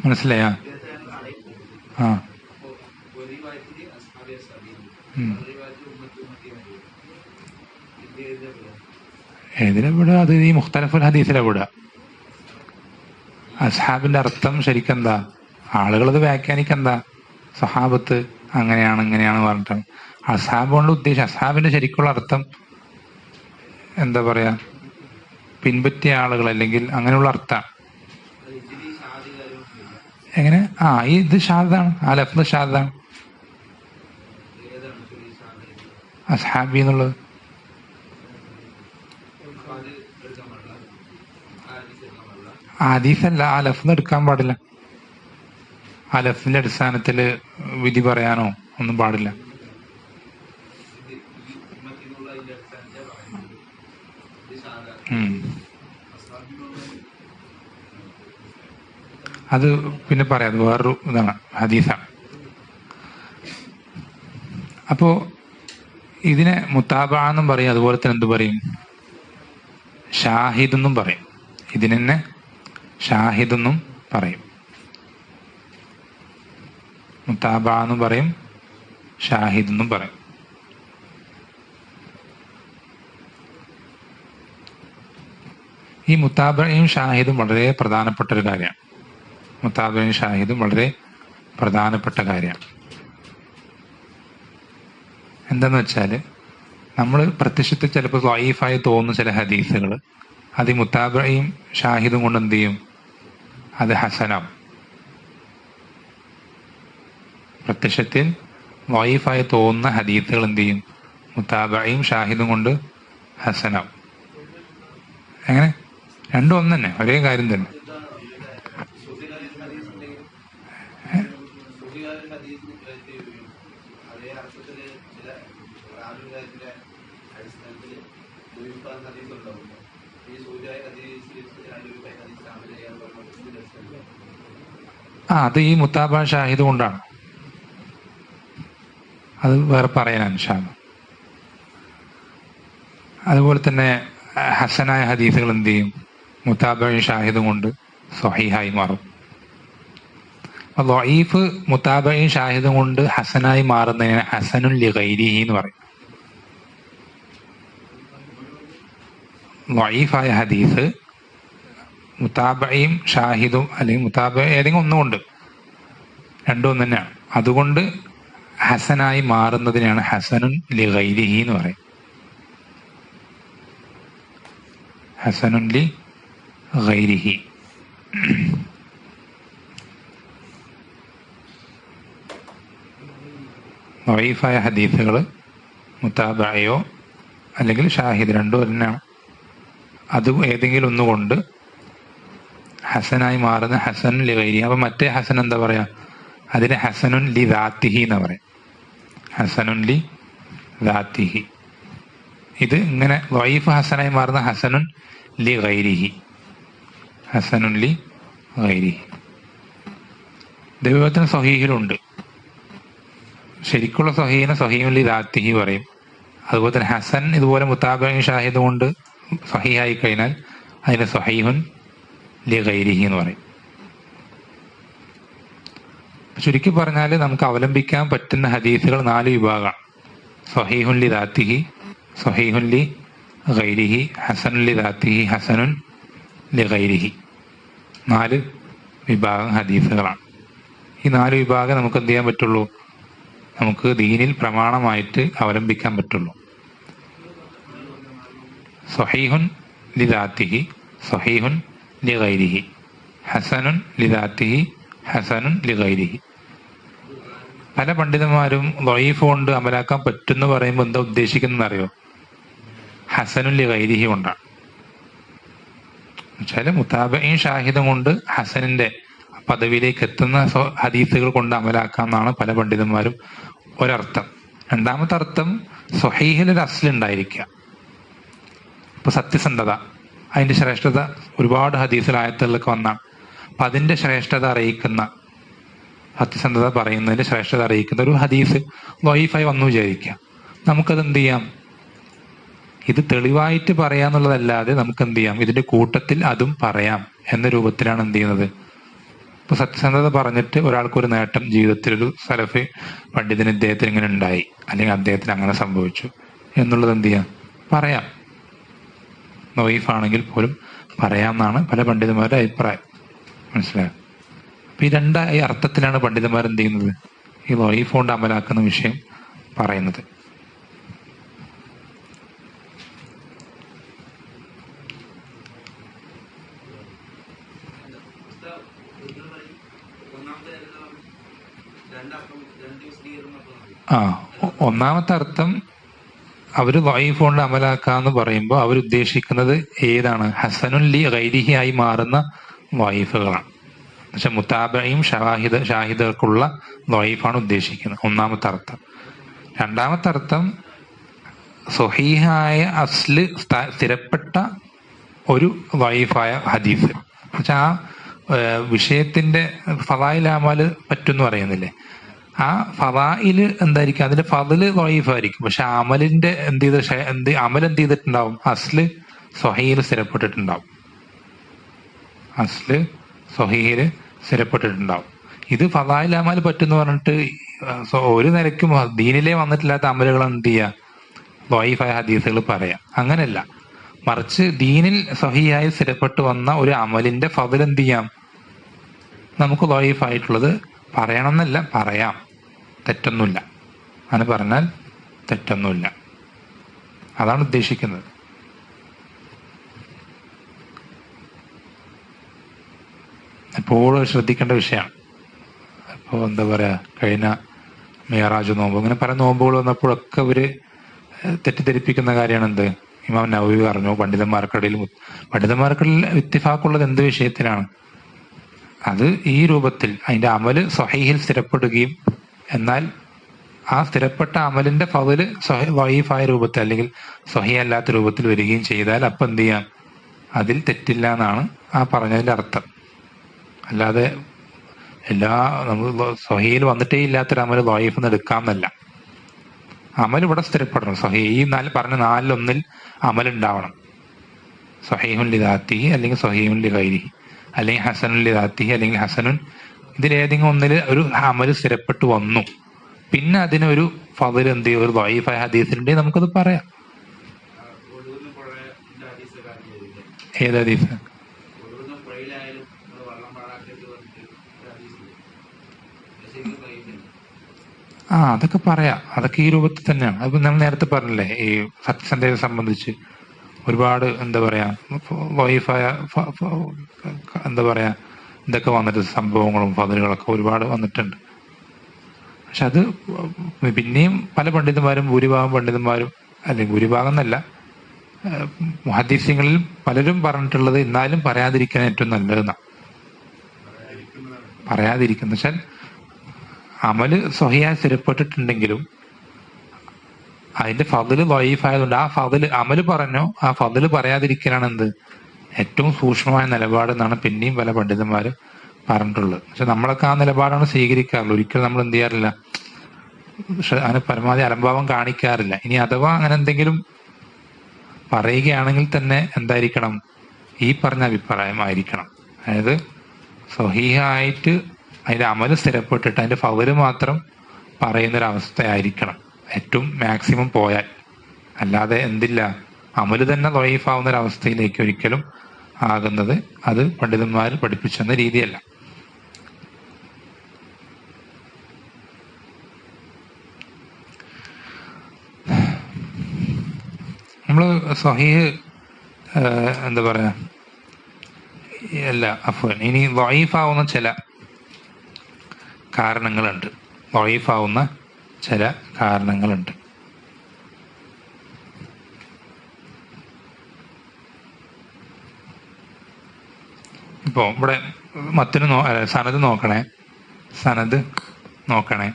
മനസ്സിലായാ? ഏതിലെവിടെ? അത് ഈ മുഖ്തലഫുൽ ഹദീസിലെവിടെ? അസ്ഹാബിന്റെ അർത്ഥം ശരിക്കെന്താ? ആളുകളത് വ്യാഖ്യാനിക്കെന്താ, സഹാബത്ത് അങ്ങനെയാണ് ഇങ്ങനെയാണ് പറഞ്ഞിട്ടാണ്. അസ്ഹാബ് കൊണ്ട് ഉദ്ദേശിച്ച അസ്ഹാബിന്റെ ശരിക്കുള്ള അർത്ഥം എന്താ പറയാ, പിൻപറ്റിയ ആളുകൾ അല്ലെങ്കിൽ അങ്ങനെയുള്ള അർത്ഥമാണ്. എങ്ങനെ? ഇത് ഷാദാണ്, ആ ലഫ്ദ് ഷാദാണ് അസ്ഹാബി എന്നുള്ളത്. ഹദീസല്ല, ആ ലഫ്ദ് എടുക്കാൻ പാടില്ല. ആ ലഫ്ദിന്റെ അടിസ്ഥാനത്തിൽ വിധി പറയാനോ ഒന്നും പാടില്ല. അത് പിന്നെ പറയാം, അത് വേറൊരു ഇതാണ്, ഹദീസാണ്. അപ്പോ ഇതിനെ മുതാബ എന്നും പറയും. അതുപോലെ തന്നെ എന്ത് പറയും, ഷാഹിദ് എന്നും പറയും. ഇതിനെ ഷാഹിദ് എന്നും പറയും. മുതാബ എന്നും പറയും, ഷാഹിദ് എന്നും പറയും. ഈ മുതാബയും ഷാഹിദും വളരെ പ്രധാനപ്പെട്ട ഒരു കാര്യമാണ്. മുതാബയും ഷാഹിദും വളരെ പ്രധാനപ്പെട്ട കാര്യമാണ്. എന്താന്ന് വെച്ചാല്, നമ്മൾ പ്രത്യക്ഷത്തിൽ ചിലപ്പോൾ ളഈഫായി തോന്നുന്ന ചില ഹദീസുകൾ അത് മുതാബയും ഷാഹിദും കൊണ്ട് എന്ത് ചെയ്യും, അത് ഹസനാവും. പ്രത്യക്ഷത്തിൽ ളഈഫായി തോന്നുന്ന ഹദീസുകൾ എന്ത് ചെയ്യും, മുതാബയും ഷാഹിദും കൊണ്ട് ഹസനാവും. എങ്ങനെ? രണ്ടും ഒന്ന് തന്നെ, ഒരേ കാര്യം തന്നെ. അത് ഈ മുതാബ ഷാഹിദ് കൊണ്ടാണ്. അത് വേറെ പറയാനാണ് ഷാദ്. അതുപോലെ തന്നെ ഹസനായ ഹദീസുകൾ എന്ത് ചെയ്യും, മുതാബയും ഷാഹിദും കൊണ്ട് സ്വഹീഹായി മാറും. ളഈഫ് മുതാബയും ഷാഹിദും കൊണ്ട് ഹസനായി മാറുന്നതിന് ഹസനുൻ ലിഗൈരിഹി എന്ന് പറയും. ളഈഫായ ഹദീസ് മുതാബയും ഷാഹിദും അല്ലെങ്കിൽ മുതാബ ഏതെങ്കിലും ഒന്നുകൊണ്ട്, രണ്ടും ഒന്ന് തന്നെയാണ്, അതുകൊണ്ട് ഹസനായി മാറുന്നതിനാണ് ഹസനുൻ ലിഗൈരിഹി എന്ന് പറയും. ഹസനുൻ ലിഗൈരിഹി. ളഈഫായ ഹദീസുകൾ മുതാബയോ അല്ലെങ്കിൽ ഷാഹിദ് രണ്ടും തന്നെയാണ്, അത് ഏതെങ്കിലും ഒന്നുകൊണ്ട് ഹസനായി മാറുന്ന ഹസനുൻ ലിഗൈരിഹി. അപ്പൊ മറ്റേ ഹസൻ എന്താ പറയാ, അതിന് ഹസനുൻ ലി ദാത്തിഹി എന്ന് പറയും. ഹസനുൻ ലി ദാത്തിഹി. ഇത് ഇങ്ങനെ ളഈഫ് ഹസനായി മാറുന്ന ഹസനുൻ ലി ഗൈരിഹി, ഹസനുൻ ലി ഗൈരിഹി. ദൈവത്തിന് സ്വഹീഹിലുണ്ട്. ശരിക്കുള്ള സ്വഹീഹിനെ സ്വഹീഹുൻ ലി ദാത്തിഹി പറയും. അതുപോലെ തന്നെ ഹസൻ ഇതുപോലെ മുതാബയും ഷാഹിദും കൊണ്ട് സ്വഹീഹായി കഴിഞ്ഞാൽ അതിന് സ്വഹീഹുൻ ലി ഗൈരിഹി എന്ന് പറയും. ചുരുക്കി പറഞ്ഞാൽ നമുക്ക് അവലംബിക്കാൻ പറ്റുന്ന ഹദീസുകൾ 4 വിഭാഗമാണ്. സ്വഹീഹുൻ ലി ദാത്തിഹി, സ്വഹീഹുൻ ലി ഗൈരിഹി, ഹസനുൻ ലി ദാത്തിഹി, ഹസനുൻ ലി ഗൈരിഹി. 4 വിഭാഗം ഹദീസുകളാണ്. ഈ 4 വിഭാഗം നമുക്ക് എന്ത് ചെയ്യാൻ പറ്റുള്ളൂ? നമുക്ക് ദീനിൽ പ്രമാണമായിട്ട് അവലംബിക്കാൻ പറ്റുള്ളൂ. സ്വഹീഹുൻ ലി ദാത്തിഹി, സ്വഹീഹുൻ ലി ഗൈരിഹി, ഹസനുൻ ലി ദാത്തിഹി, ഹസനുൻ ലി ഗൈരിഹി. പല പണ്ഡിതന്മാരും ദഈഫ് കൊണ്ട് അമലാക്കാൻ പറ്റുമെന്ന് പറയുമ്പോൾ എന്താ ഉദ്ദേശിക്കുന്നത് അറിയോ? ഹസനുൻ ലി ഗൈരിഹി കൊണ്ടാണ്. എന്നുവെച്ചാൽ മുതാബഈൻ ഷാഹിദം കൊണ്ട് ഹസനിന്റെ പദവിയിലേക്ക് എത്തുന്ന ഹദീസുകൾ കൊണ്ട് അമലാക്കാമെന്നാണ് പല പണ്ഡിതന്മാരും ഒരർത്ഥം. രണ്ടാമത്തെ അർത്ഥം സ്വഹീഹിൽ ഒരു അസ്ലുണ്ടായിരിക്കുക. ഇപ്പൊ സത്യസന്ധത, അതിന്റെ ശ്രേഷ്ഠത ഒരുപാട് ഹദീസിൽ ആയത്തുകളിലൊക്കെ വന്നാണ്. അപ്പൊ അതിന്റെ ശ്രേഷ്ഠത അറിയിക്കുന്ന, സത്യസന്ധത പറയുന്നതിന്റെ ശ്രേഷ്ഠത അറിയിക്കുന്ന ഒരു ഹദീസ് ദഈഫായി വന്നു വിചാരിക്കുക. നമുക്കത് എന്ത് ചെയ്യാം? ഇത് തെളിവായിട്ട് പറയാന്നുള്ളതല്ലാതെ നമുക്ക് എന്ത് ചെയ്യാം? ഇതിന്റെ കൂട്ടത്തിൽ അതും പറയാം എന്ന രൂപത്തിലാണ് എന്ത് ചെയ്യുന്നത്. ഇപ്പൊ സത്യസന്ധത പറഞ്ഞിട്ട് ഒരാൾക്കൊരു നേട്ടം ജീവിതത്തിൽ, ഒരു സലഫ് പണ്ഡിതന് ഇദ്ദേഹത്തിന് ഇങ്ങനെ ഉണ്ടായി, അല്ലെങ്കിൽ അദ്ദേഹത്തിന് അങ്ങനെ സംഭവിച്ചു എന്നുള്ളത് എന്ത് ചെയ്യാം? പറയാം. ദഈഫാണെങ്കിൽ പോലും പറയാമെന്നാണ് പല പണ്ഡിതന്മാരുടെ അഭിപ്രായം. മനസ്സിലായോ? അപ്പൊ ഈ ഈ അർത്ഥത്തിലാണ് പണ്ഡിതന്മാർ എന്ത് ചെയ്യുന്നത്? ഈ ദഈഫ് കൊണ്ട് അമലാക്കുന്ന വിഷയം പറയുന്നത്. ഒന്നാമത്തെ അർത്ഥം അവര് ദഈഫ് കൊണ്ട് അമലാക്കാന്ന് പറയുമ്പോൾ അവരുദ്ദേശിക്കുന്നത് ഏതാണ്? ഹസനുൻ ലി ഗൈരിഹി ആയി മാറുന്ന ദഈഫുകളാണ്. എന്നുവെച്ചാൽ മുതാബഈൻ ഷാഹിദുകൾക്കുള്ള ദഈഫാണ് ഉദ്ദേശിക്കുന്നത്, ഒന്നാമത്തെ അർത്ഥം. രണ്ടാമത്തെ അർത്ഥം സ്വഹീഹായ അസ്ല് സ്ഥിരപ്പെട്ട ഒരു ദഈഫായ ഹദീസ്. എന്നുവെച്ചാൽ ആ വിഷയത്തിന്റെ ഫളായിൽ അമല് പറ്റുമെന്ന് പറയുന്നില്ലേ, ആ ഫളായിൽ എന്തായിരിക്കും? അതിന്റെ ഫള് ദഈഫായിരിക്കും. പക്ഷെ അമലിന്റെ അമൽ എന്ത് ചെയ്തിട്ടുണ്ടാവും? അസ്ല് സ്വഹീഹിൽ സ്ഥിരപ്പെട്ടിട്ടുണ്ടാവും. അസ്ല് സ്വഹീഹിൽ സ്ഥിരപ്പെട്ടിട്ടുണ്ടാവും. ഇത് ഫളായിൽ അമൽ പറ്റുമെന്ന് പറഞ്ഞിട്ട് ഒരു നിലയ്ക്കും ദീനിലേ വന്നിട്ടില്ലാത്ത അമലുകൾ എന്ത് ചെയ്യുക? ദഈഫായ ഹദീസുകൾ പറയാം. അങ്ങനെയല്ല, മറിച്ച് ദീനിൽ സ്വഹീഹായി സ്ഥിരപ്പെട്ടു വന്ന ഒരു അമലിന്റെ ഫള് എന്ത് ചെയ്യാം? നമുക്ക് ദഈഫായിട്ടുള്ളത് പറയണം എന്നല്ല, പറയാം. തെറ്റൊന്നുമില്ല. അങ്ങനെ പറഞ്ഞാൽ തെറ്റൊന്നുമില്ല. അതാണ് ഉദ്ദേശിക്കുന്നത്. എപ്പോഴും ശ്രദ്ധിക്കേണ്ട വിഷയമാണ്. ഇപ്പോൾ എന്താ പറയാ, കഴിഞ്ഞ മിഅ്റാജ് നോമ്പ്, അങ്ങനെ പല നോമ്പുകൾ വന്നപ്പോഴൊക്കെ ഇവര് തെറ്റിദ്ധരിപ്പിക്കുന്ന കാര്യമാണ് എന്ത്? ഇമാം നവവി പറഞ്ഞു പണ്ഡിതന്മാർക്കിടയിൽ ഇത്തിഫാഖുള്ളത് എന്ത് വിഷയത്തിലാണ്? അത് ഈ രൂപത്തിൽ അതിന്റെ അമല് സ്വഹീഹിൽ സ്ഥിരപ്പെടുകയും എന്നാൽ ആ സ്ഥിരപ്പെട്ട അമലിന്റെ ഫള് ദഈഫായ രൂപത്തിൽ അല്ലെങ്കിൽ സ്വഹീഹ് അല്ലാത്ത രൂപത്തിൽ വരികയും ചെയ്താൽ അപ്പൊ എന്ത് ചെയ്യാം? അതിൽ തെറ്റില്ല എന്നാണ് ആ പറഞ്ഞതിന്റെ അർത്ഥം. അല്ലാതെ നമ്മൾ സ്വഹീഹിൽ വന്നിട്ടേ ഇല്ലാത്തൊരു അമല് ദഈഫ് എന്ന് എടുക്കാമെന്നല്ല. അമൽ ഇവിടെ സ്ഥിരപ്പെടണം. സ്വഹീഹ് ഈ പറഞ്ഞ 4-1 അമലുണ്ടാവണം. സ്വഹീഹുൻ ലി ദാത്തിഹി അല്ലെങ്കിൽ സ്വഹീഹുൻ ലി ഗൈരിഹി അല്ലെങ്കിൽ ഹസനുൻ ലി ദാത്തിഹി അല്ലെങ്കിൽ ഹസനുൻ, ഇതിലേതെങ്കിലും ഒന്നില് ഒരു അമല് സ്ഥിരപ്പെട്ടു വന്നു, പിന്നെ അതിനൊരു ഫള് എന്ത് ചെയ്യും? ഒരു ദഈഫായ ഹദീസിലുണ്ടെങ്കിൽ നമുക്കത് പറയാം. ഏത് ഹദീസ്? അതൊക്കെ പറയാം. അതൊക്കെ ഈ രൂപത്തിൽ തന്നെയാണ്. അത് നമ്മൾ നേരത്തെ പറഞ്ഞില്ലേ, ഈ സത്യസന്ധതയെ സംബന്ധിച്ച് ഒരുപാട് എന്താ പറയാ ദഈഫായ എന്താ പറയാ ഇതൊക്കെ വന്നിട്ട് സംഭവങ്ങളും ഫളലുകളൊക്കെ ഒരുപാട് വന്നിട്ടുണ്ട്. പക്ഷെ അത് പിന്നെയും പല പണ്ഡിതന്മാരും, ഭൂരിഭാഗം പണ്ഡിതന്മാരും, അല്ലെങ്കിൽ ഭൂരിഭാഗം എന്നല്ല, മുഹദ്ദിസീങ്ങളിൽ പലരും പറഞ്ഞിട്ടുള്ളത് എന്നാലും പറയാതിരിക്കാൻ ഏറ്റവും നല്ലതെന്നാണ്. പറയാതിരിക്കുന്ന വെച്ചാൽ അമല് സ്വഹീഹായി സ്ഥിരപ്പെട്ടിട്ടുണ്ടെങ്കിലും അതിന്റെ ഫള് ദഈഫായതുകൊണ്ട് ആ ഫള് അമല് പറഞ്ഞോ, ആ ഫള് പറയാതിരിക്കലാണ് എന്ത്? ഏറ്റവും സൂക്ഷ്മമായ നിലപാട് എന്നാണ് പിന്നെയും പല പണ്ഡിതന്മാര് പറഞ്ഞിട്ടുള്ളത്. പക്ഷെ നമ്മളൊക്കെ ആ നിലപാടാണ് സ്വീകരിക്കാറുള്ളത്. ഒരിക്കലും നമ്മൾ എന്ത് ചെയ്യാറില്ല, അങ്ങനെ പരമാവധി അലംഭാവം കാണിക്കാറില്ല. ഇനി അഥവാ അങ്ങനെ എന്തെങ്കിലും പറയുകയാണെങ്കിൽ തന്നെ എന്തായിരിക്കണം? ഈ പറഞ്ഞ അഭിപ്രായമായിരിക്കണം. അതായത് സ്വഹീഹായിട്ട് അതിന്റെ അമല് സ്ഥിരപ്പെട്ടിട്ട് അതിന്റെ ഫൗല് മാത്രം പറയുന്നൊരവസ്ഥയായിരിക്കണം ഏറ്റവും മാക്സിമം പോയാൽ. അല്ലാതെ എന്തില്ല, അമല് തന്നെ ദഈഫാവുന്ന ഒരവസ്ഥയിലേക്ക് ഒരിക്കലും ആകുന്നത് അത് പണ്ഡിതന്മാർ പഠിപ്പിച്ചെന്ന രീതിയല്ല. നമ്മള് സ്വഹീഹ് എന്താ പറയാ അല്ല അഫ്വാൻ, ഇനി ദഈഫാവുന്ന ചില കാരണങ്ങളുണ്ട്. ദഈഫാവുന്ന ചില കാരണങ്ങളുണ്ട്. ഇപ്പോ ഇവിടെ സനത് നോക്കണേ, സനത് നോക്കണേ.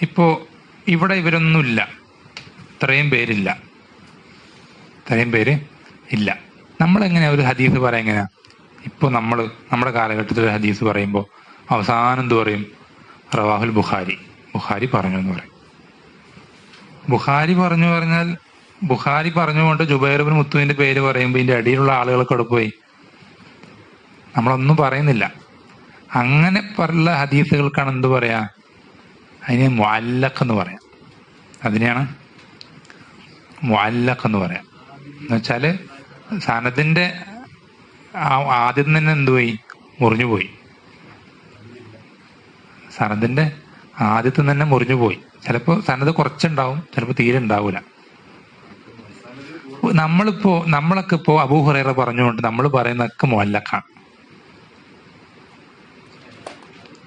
ഇപ്പോ ഇവിടെ ഇവരൊന്നുമില്ല, ഇത്രയും പേരില്ല, ഇത്രയും പേര് ഇല്ല. നമ്മളെങ്ങനെയാ ഒരു ഹദീസ് പറയാം? എങ്ങനെയാ ഇപ്പോൾ നമ്മുടെ കാലഘട്ടത്തിൽ ഒരു ഹദീസ് പറയുമ്പോൾ അവസാനം എന്ത് പറയും? റവാഹുൽ ബുഖാരി, ബുഖാരി പറഞ്ഞു എന്ന് പറയും. ബുഖാരി പറഞ്ഞു പറഞ്ഞാൽ ബുഖാരി പറഞ്ഞുകൊണ്ട് ജുബൈർ ഇബ്നു മുത്തുവിന്റെ പേര് പറയുമ്പോൾ ഇതിന്റെ അടിയിലുള്ള ആളുകൾക്ക് അവിടെ പോയി നമ്മളൊന്നും പറയുന്നില്ല. അങ്ങനെ പല ഹദീസുകൾക്കാണ് എന്ത് പറയാ? അതിനെ മുഅല്ലഖ് എന്ന് പറയാം. അതിനെയാണ് മുഅല്ലഖ് എന്ന് പറയാം. എന്നുവെച്ചാല് സനദിന്റെ ആദ്യം തന്നെ എന്തുപോയി? മുറിഞ്ഞുപോയി. സനദിന്റെ ആദ്യത്തിൽ തന്നെ മുറിഞ്ഞുപോയി. ചിലപ്പോൾ സനത് കുറച്ചുണ്ടാവും, ചിലപ്പോൾ തീരെ ഉണ്ടാവൂല. നമ്മളൊക്കെ ഇപ്പോ അബൂ ഹുറൈറ പറഞ്ഞുകൊണ്ട് നമ്മൾ പറയുന്നതൊക്കെ മുഅല്ലഖാണ്.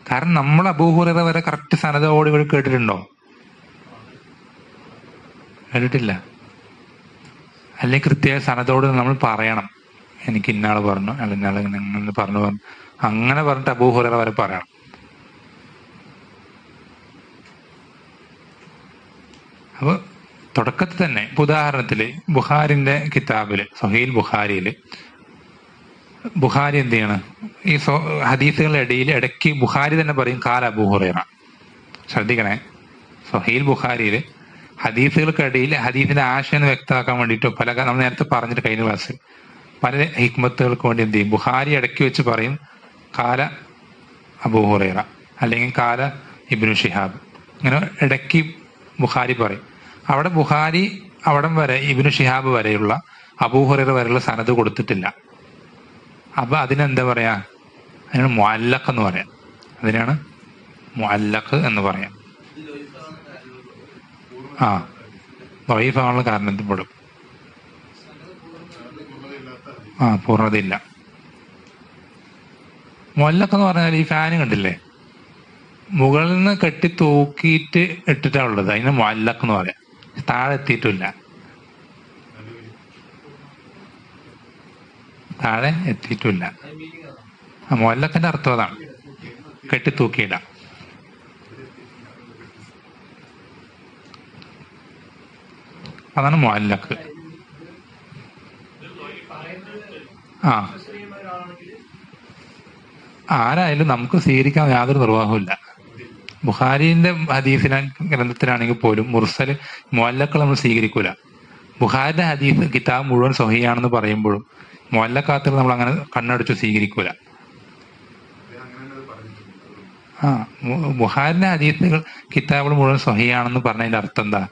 കാരണം നമ്മൾ അബൂ ഹുറൈറ വരെ കറക്റ്റ് സനദോട് കൂടി കേട്ടിട്ടുണ്ടോ? കേട്ടിട്ടില്ല. അല്ലെങ്കിൽ കൃത്യമായ സനദോട് നമ്മൾ പറയണം, എനിക്ക് ഇന്നാള് പറഞ്ഞു, അല്ലെങ്കിൽ ഇന്നാള് ഇങ്ങനെ പറഞ്ഞു അങ്ങനെ പറഞ്ഞിട്ട് അബൂ ഹുറൈറ വരെ പറയണം. അപ്പൊ തുടക്കത്തിൽ തന്നെ ഉദാഹരണത്തില് ബുഖാരിന്റെ കിതാബില് സഹീൽ ബുഖാരിയില് ബുഖാരി എന്ത് ചെയ്യണം? ഈ ഹദീസുകളുടെ ഇടയ്ക്ക് ബുഖാരി തന്നെ പറയും കാല അബൂ ഹുറൈറ. ശ്രദ്ധിക്കണേ, സഹീൽ ബുഖാരിയില് ഹദീസുകൾക്കിടയിൽ ഹദീസിന്റെ ആശയം വ്യക്തമാക്കാൻ വേണ്ടിയിട്ടോ നമ്മൾ നേരത്തെ പറഞ്ഞിട്ട് കഴിഞ്ഞ ക്ലാസ്സിൽ പല ഹിക്മത്തുകൾക്ക് വേണ്ടി എന്ത് ചെയ്യും? ബുഖാരി ഇടയ്ക്ക് വെച്ച് പറയും കാല അബൂ ഹുറൈറ, അല്ലെങ്കിൽ കാല ഇബ്നു ഷിഹാബ്. ഇങ്ങനെ ഇടയ്ക്ക് ബുഖാരി പറയും. അവിടെ ബുഖാരി അവിടം വരെ ഇബ്നു ഷിഹാബ് വരെയുള്ള അബൂ ഹുറൈറ വരെയുള്ള സനത് കൊടുത്തിട്ടില്ല. അപ്പൊ അതിനെന്താ പറയാ? അതിനാണ് മുഅല്ലഖ് എന്ന് പറയാം. അതിനാണ് മുഅല്ലഖ് എന്ന് പറയാം. ദഈഫാവാനുള്ള കാരണത്തിൽപ്പെടും. പൂർണ്ണതയില്ല. മുഅല്ലഖ് എന്ന് പറഞ്ഞാൽ ഈ ഫാന് കണ്ടില്ലേ, മുകളിൽ നിന്ന് കെട്ടി തൂക്കിയിട്ട് ഇട്ടിട്ടാ ഉള്ളത്, അതിന് മുഅല്ലഖ് എന്ന് പറയാം. താഴെ എത്തിയിട്ടില്ല, താഴെ എത്തിയിട്ടില്ല. മുഅല്ലഖിന്റെ അർത്ഥം അതാണ്, കെട്ടി തൂക്കിയിടാം. അതാണ് മുഅല്ലഖ്. ആരായാലും നമുക്ക് സ്വീകരിക്കാൻ യാതൊരു നിർവാഹമില്ല. ബുഖാരിന്റെ ഹദീസിന ഗ്രന്ഥത്തിലാണെങ്കിൽ പോലും മുർസൽ മുഅല്ലഖ് നമ്മൾ സ്വീകരിക്കൂല. ബുഖാരിന്റെ ഹദീസ് കിതാബ് മുഴുവൻ സ്വഹീഹാണെന്ന് പറയുമ്പോഴും മുഅല്ലഖാത്തുകൾ നമ്മൾ അങ്ങനെ കണ്ണടച്ചു സ്വീകരിക്കൂല. ബുഖാരിന്റെ ഹദീസുകൾ കിതാബുകൾ മുഴുവൻ സ്വഹീഹാണെന്ന് പറഞ്ഞതിന്റെ അർത്ഥം എന്താ?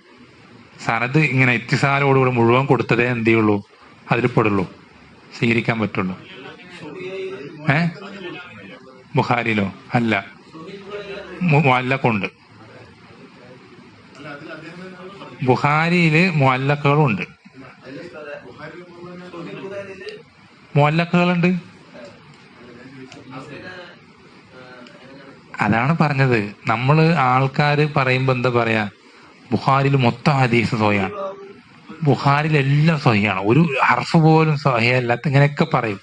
സനത് ഇങ്ങനെ ഇത്തിസാലോടുകൂടി മുഴുവൻ കൊടുത്തതേ എന്ത് ചെയ്യുള്ളൂ? അതിൽ പെടുള്ളൂ, സ്വീകരിക്കാൻ പറ്റുള്ളൂ. ബുഖാരിയിലോ? അല്ല, മുഅല്ലഖുണ്ട്. ബുഖാരിയില് മുഅല്ലഖുകളുണ്ട്, മുഅല്ലഖുകളുണ്ട്. അതാണ് പറഞ്ഞത്. നമ്മള് ആൾക്കാര് പറയുമ്പോ എന്താ പറയാ? ബുഖാരിയിൽ മൊത്തം ഹദീസ് സ്വഹീഹാണ്, ബുഖാരിയിൽ എല്ലാം സ്വഹീഹാണ്, ഒരു ഹർഫ് പോലും സ്വഹീഹല്ലാത്ത ഇങ്ങനെയൊക്കെ പറയും.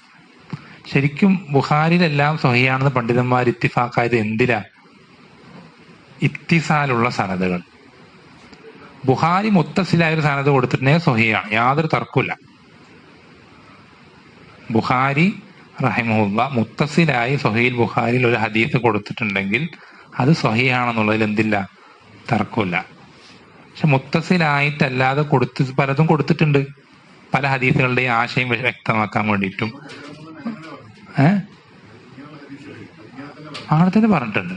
ശരിക്കും ബുഖാരിയിലെല്ലാം സ്വഹീഹാണെന്ന് പണ്ഡിതന്മാർ ഇത്തിഫാക്കായത് എന്തിനാ? ഇത്തിസാലുള്ള സനദുകൾ. ബുഖാരി മുത്തസിലായ ഒരു സനദ് കൊടുത്തിട്ടുണ്ടെങ്കിൽ സ്വഹീഹാണ്, യാതൊരു തർക്കമില്ല. ബുഖാരി റഹിമഹുല്ല മുത്തസിലായി സ്വഹീൽ ബുഖാരിയിൽ ഒരു ഹദീസ് കൊടുത്തിട്ടുണ്ടെങ്കിൽ അത് സ്വഹീഹാണെന്നുള്ളതിൽ എന്തില്ല? തർക്കമില്ല. പക്ഷെ മുത്തസിലായിട്ടല്ലാതെ പലതും കൊടുത്തിട്ടുണ്ട്, പല ഹദീസുകളുടെയും ആശയം വ്യക്തമാക്കാൻ വേണ്ടിയിട്ടും. അങ്ങനെ തന്നെ പറഞ്ഞിട്ടുണ്ട്.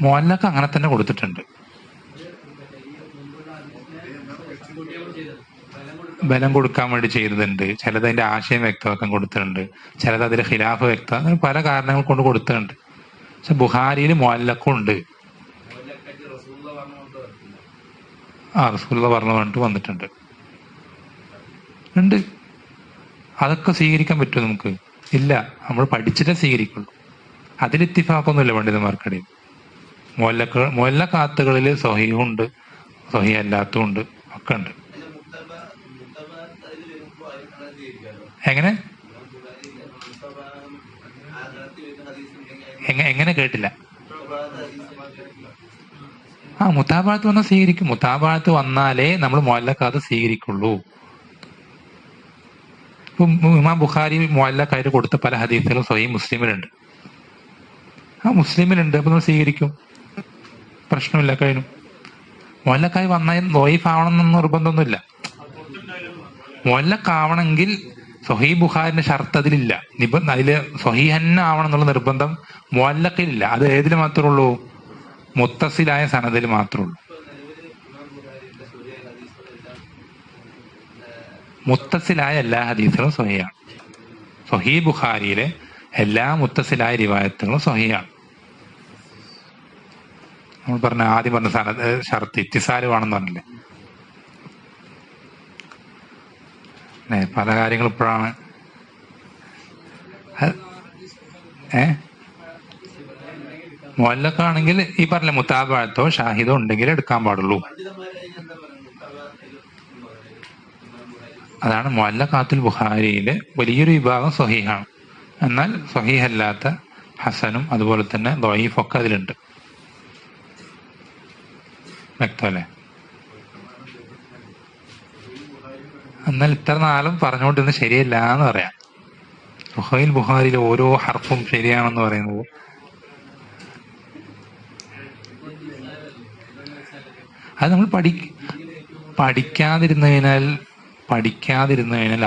മുഅല്ലഖ് അങ്ങനെ തന്നെ കൊടുത്തിട്ടുണ്ട്. ബലം കൊടുക്കാൻ വേണ്ടി ചെയ്തതുണ്ട്, ചിലത് അതിന്റെ ആശയം വ്യക്തമാക്കാൻ കൊടുത്തിട്ടുണ്ട്, ചിലത് അതിന്റെ ഖിലാഫ് അങ്ങനെ പല കാരണങ്ങൾ കൊണ്ട് കൊടുത്തിട്ടുണ്ട്. പക്ഷെ ബുഖാരിയിൽ മുഅല്ലഖും ഉണ്ട്. റസൂലുള്ളാഹി പറഞ്ഞു പറഞ്ഞിട്ട് വന്നിട്ടുണ്ട് ഉണ്ട്. അതൊക്കെ സ്വീകരിക്കാൻ പറ്റുമോ നമുക്ക്? ഇല്ല, നമ്മൾ പഠിച്ചിട്ടേ സ്വീകരിക്കുള്ളൂ. അതിൽ ഇത്തിഫാഖൊന്നുമില്ല പണ്ഡിതന്മാർക്കിടയിൽ. മുഅല്ലഖാത്തുകളിൽ സ്വഹീഹും ഉണ്ട്, സ്വഹീഹ് അല്ലാത്തതും ഉണ്ട്, ഒക്കെ ഉണ്ട്. എങ്ങനെ എങ്ങനെ കേട്ടില്ല? മുതാബാത്ത് വന്നാൽ സ്വീകരിക്കും. മുതാബാത്ത് വന്നാലേ നമ്മൾ മുഅല്ലഖാത്ത് സ്വീകരിക്കുള്ളൂ. ഇമാം ബുഖാരി മുഅല്ലഖായിട്ട് കൊടുത്ത പല ഹദീസുകളും സ്വഹീഹ് മുസ്ലിമിലുണ്ട്. മുസ്ലിമിലുണ്ട്, അപ്പൊ നമ്മൾ സ്വീകരിക്കും, പ്രശ്നമില്ല, കഴിഞ്ഞു. മുഅല്ലഖായി വന്നാൽ ദഈഫ് ആവണമെന്ന് നിർബന്ധമൊന്നുമില്ല. മുഅല്ലഖ് ആവണമെങ്കിൽ സ്വഹീഹ് ബുഖാരിന്റെ ഷർത്ത് അതിലില്ല, അതില് സ്വഹീഹ് തന്നെ ആവണം എന്നുള്ള നിർബന്ധം മുഅല്ലഖിലില്ല. അത് ഏതിൽ മാത്രമേ ഉള്ളൂ? മുത്തസിലായ സനദിൽ മാത്രമേ ഉള്ളൂ. മുത്തസിലായ എല്ലാ ഹദീസുകളും സ്വഹീഹാണ്. സ്വഹീഹ് ബുഖാരിയിലെ എല്ലാ മുത്തസിലായ റിവായത്തുകളും സ്വഹീഹാണ്. നമ്മൾ ആദ്യം പറഞ്ഞ സനദ് ഷർത്ത് ഇത്തിസാല് വേണമെന്ന് പറഞ്ഞില്ലേ? പല കാര്യങ്ങളും ഇപ്പോഴാണ്. മുഅല്ലഖാണെങ്കിൽ ഈ പറഞ്ഞ മുതാബഅത്തോ ഷാഹിദോ ഉണ്ടെങ്കിൽ എടുക്കാൻ പാടുള്ളൂ. അതാണ് മുഅല്ലഖാത്തുൽ ബുഖാരിയിലെ വലിയൊരു വിഭാഗം സ്വഹീഹാണ്. എന്നാൽ സ്വഹീഹ് അല്ലാത്ത ഹസനും അതുപോലെ തന്നെ ദഈഫും ഒക്കെ അതിലുണ്ട്. വ്യക്തമല്ലേ? എന്നാൽ ഇത്ര നാളും പറഞ്ഞുകൊണ്ടിരുന്നത് ശരിയല്ല എന്ന് പറയാം. സ്വഹീഹുൽ ബുഖാരിയിലെ ഓരോ ഹർഫും ശരിയാണെന്ന് പറയുന്നത് അത് നമ്മൾ പഠിക്കാതിരുന്നതിനാൽ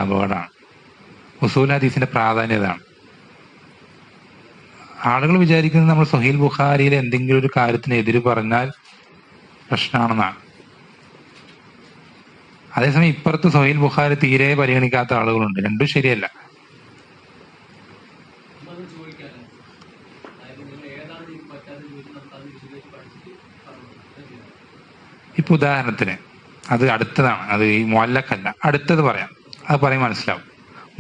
അപകടമാണ്. ഉസൂൽ ഹദീസിന്റെ പ്രാധാന്യതാണ്. ആളുകൾ വിചാരിക്കുന്നത് നമ്മൾ സ്വഹീഹുൽ ബുഖാരിയിലെ എന്തെങ്കിലും ഒരു കാര്യത്തിന് എതിര് പറഞ്ഞാൽ പ്രശ്നമാണെന്നാണ്. അതേസമയം ഇപ്പുറത്ത് സ്വഹീഹുൽ ബുഖാരി തീരെ പരിഗണിക്കാത്ത ആളുകളുണ്ട്. രണ്ടും ശരിയല്ല. ഇപ്പൊ ഉദാഹരണത്തിന് അത് അടുത്തതാണ്, അത് ഈ മുഅല്ലഖല്ല, അടുത്തത് പറയാം, അത് പറയും മനസ്സിലാവും.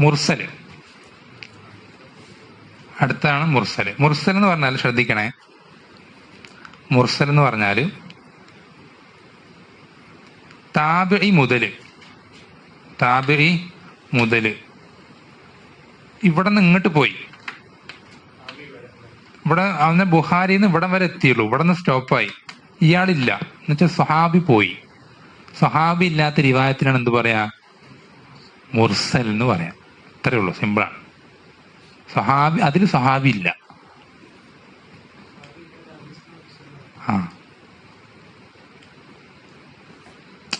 മുർസല് അടുത്താണ്. മുർസൽ എന്ന് പറഞ്ഞാൽ ശ്രദ്ധിക്കണേ, മുർസൽ എന്ന് പറഞ്ഞാല് താബിഈ മുതല് ഇവിടെ നിന്ന് ഇങ്ങോട്ട് പോയി, ഇവിടെ അവനെ ബുഖാരിന്ന് ഇവിടം വരെ എത്തിയുള്ളൂ, ഇവിടെ നിന്ന് സ്റ്റോപ്പായി, ഇയാളില്ല എന്നുവെച്ചാൽ സ്വഹാബി പോയി. സ്വഹാബി ഇല്ലാത്ത റിവായത്തിനാണ് എന്ത് പറയാ? മുർസൽ എന്ന് പറയാം. അത്രേ ഉള്ളൂ, സിമ്പിളാണ്. അതിൽ സ്വഹാബി ഇല്ല.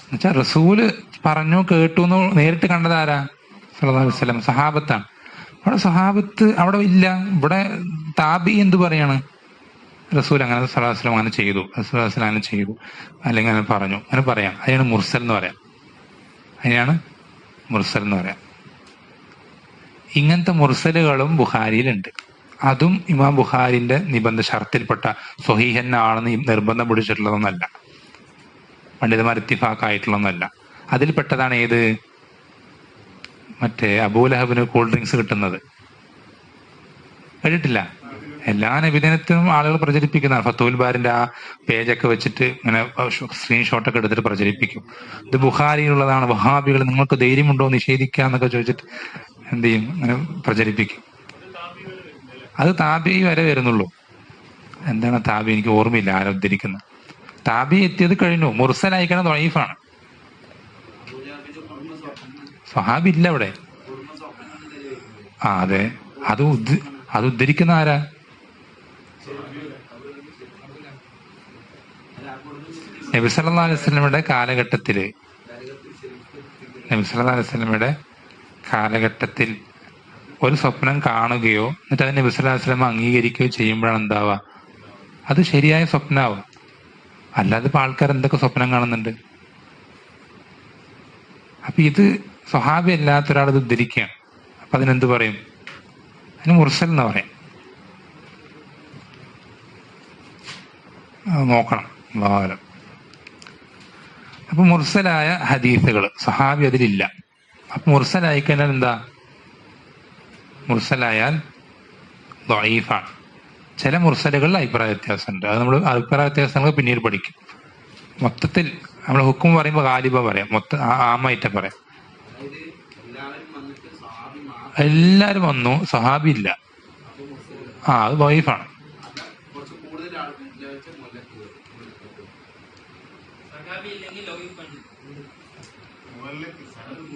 എന്നുവെച്ചാ റസൂല് പറഞ്ഞു കേട്ടു എന്ന് നേരിട്ട് കണ്ടതാരാ? സല്ലല്ലാഹു അലൈഹി വസല്ലം, സഹാബത്താണ്. അവിടെ സഹാബത്ത് അവിടെ ഇല്ല. ഇവിടെ താബി എന്ത് പറയാണ്? റസൂൽ അങ്ങനെ സല്ലല്ലാഹു അലൈഹി വസല്ലം അങ്ങനെ ചെയ്തു, റസൂൽ അങ്ങനെ ചെയ്തു, അല്ലെങ്കിൽ അങ്ങനെ പറഞ്ഞു, അങ്ങനെ പറയാം. അതിനാണ് മുർസൽ എന്ന് പറയാം. ഇങ്ങനത്തെ മുർസലുകളും ബുഖാരിയിലുണ്ട്. അതും ഇമാം ബുഖാരിന്റെ നിബന്ധ ഷർത്തിൽപ്പെട്ട സ്വഹീഹന്ന ആണെന്ന് നിർബന്ധം പിടിച്ചിട്ടുള്ളതൊന്നല്ല, പണ്ഡിതന്മാർ ഇത്തിഫാഖായിട്ടുള്ളതൊന്നല്ല. അതിൽപ്പെട്ടതാണ് ഏത്? മറ്റേ അബൂലഹബിന് കൂൾ ഡ്രിങ്ക്സ് കിട്ടുന്നത് കേട്ടിട്ടില്ല? എല്ലാ നബിദിനത്തിനും ആളുകൾ പ്രചരിപ്പിക്കുന്നതാണ്. ഫത്തുൽ ബാരിന്റെ ആ പേജൊക്കെ വെച്ചിട്ട് ഇങ്ങനെ സ്ക്രീൻഷോട്ടൊക്കെ എടുത്തിട്ട് പ്രചരിപ്പിക്കും. ഇത് ബുഖാരിയിലുള്ളതാണ്, വഹാബികൾ നിങ്ങൾക്ക് ധൈര്യമുണ്ടോ നിഷേധിക്കാന്നൊക്കെ ചോദിച്ചിട്ട് എന്ത് ചെയ്യും? അങ്ങനെ പ്രചരിപ്പിക്കും. അത് താബി വരെ വരുന്നുള്ളൂ. എന്താണ് താബി? എനിക്ക് ഓർമ്മയില്ല ആരാ ഉദ്ധരിക്കുന്നത്. താബി എത്തിയത് കഴിഞ്ഞു. മുർസൽ അയക്കണ ദഈഫാണ്. സ്വഹാബി ഇല്ല അവിടെ. അതെ, അത് ഉദ്ധരിക്കുന്ന ആരാ? നബി സല്ലല്ലാഹു അലൈഹി വസല്ലമയുടെ കാലഘട്ടത്തിൽ ഒരു സ്വപ്നം കാണുകയോ എന്നിട്ട് അതിനെ നബി സല്ലല്ലാഹു അലൈഹി വസല്ലം അംഗീകരിക്കുകയോ ചെയ്യുമ്പോഴാണ് എന്താവുക, അത് ശരിയായ സ്വപ്നമാവും. അല്ലാതെ ഇപ്പൊ ആൾക്കാർ എന്തൊക്കെ സ്വപ്നം കാണുന്നുണ്ട്. അപ്പൊ ഇത് സ്വഹാബി അല്ലാത്ത ഒരാൾ ഇത് ഉദ്ധരിക്കുകയാണ്. അപ്പൊ അതിനെന്ത് പറയും? അതിന് മുർസൽ എന്ന് പറയാം. നോക്കണം ഭാവം. അപ്പൊ മുർസലായ ഹദീസുകൾ സഹാബി അതിലില്ല. അപ്പൊ മുർസലായി കഴിഞ്ഞാൽ എന്താ? മുർസലായാൽ ദഈഫാണ്. ചില മുർസലുകളിൽ അഭിപ്രായ വ്യത്യാസമുണ്ട്. അത് നമ്മൾ അഭിപ്രായ വ്യത്യാസങ്ങൾ പിന്നീട് പഠിക്കും. മൊത്തത്തിൽ നമ്മൾ ഹുക്കും പറയുമ്പോൾ ഗാലിബ പറയാം, ആമായിട്ട പറയാം. എല്ലാരും വന്നു, സഹാബി ഇല്ല, അത് ദഈഫാണ്.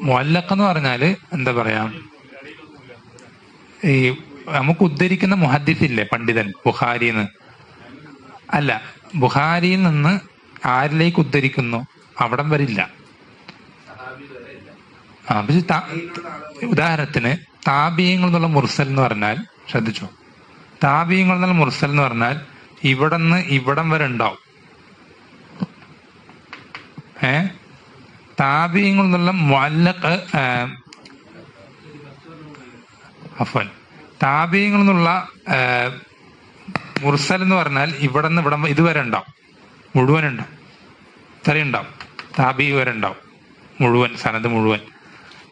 മുഅല്ലഖ് എന്ന് പറഞ്ഞാല് എന്താ പറയാ, ഈ നമുക്ക് ഉദ്ധരിക്കുന്ന മുഹദ്ദിസ് ഇല്ലേ, പണ്ഡിതൻ, ബുഖാരിന്ന് അല്ല, ബുഖാരിയിൽ നിന്ന് ആരിലേക്ക് ഉദ്ധരിക്കുന്നു അവിടം വരില്ല. ഉദാഹരണത്തിന് താബിയങ്ങൾ എന്നുള്ള മുർസൽ എന്ന് പറഞ്ഞാൽ, ശ്രദ്ധിച്ചോ, താബിയങ്ങൾ എന്നുള്ള മുർസൽ എന്ന് പറഞ്ഞാൽ ഇവിടുന്ന് ഇവിടം വരെ ഉണ്ടാവും. താബിയങ്ങൾ എന്നുള്ള മുഅല്ലഖ്, അഫ്വൻ, താബിയങ്ങൾ എന്നുള്ള മുർസൽ എന്ന് പറഞ്ഞാൽ ഇവിടുന്ന് ഇവിടം ഇതുവരെ ഉണ്ടാവും, മുഴുവൻ ഉണ്ടാവും, ഇത്രയും ഉണ്ടാവും. താബി വരെ ഉണ്ടാവും, മുഴുവൻ സനത് മുഴുവൻ.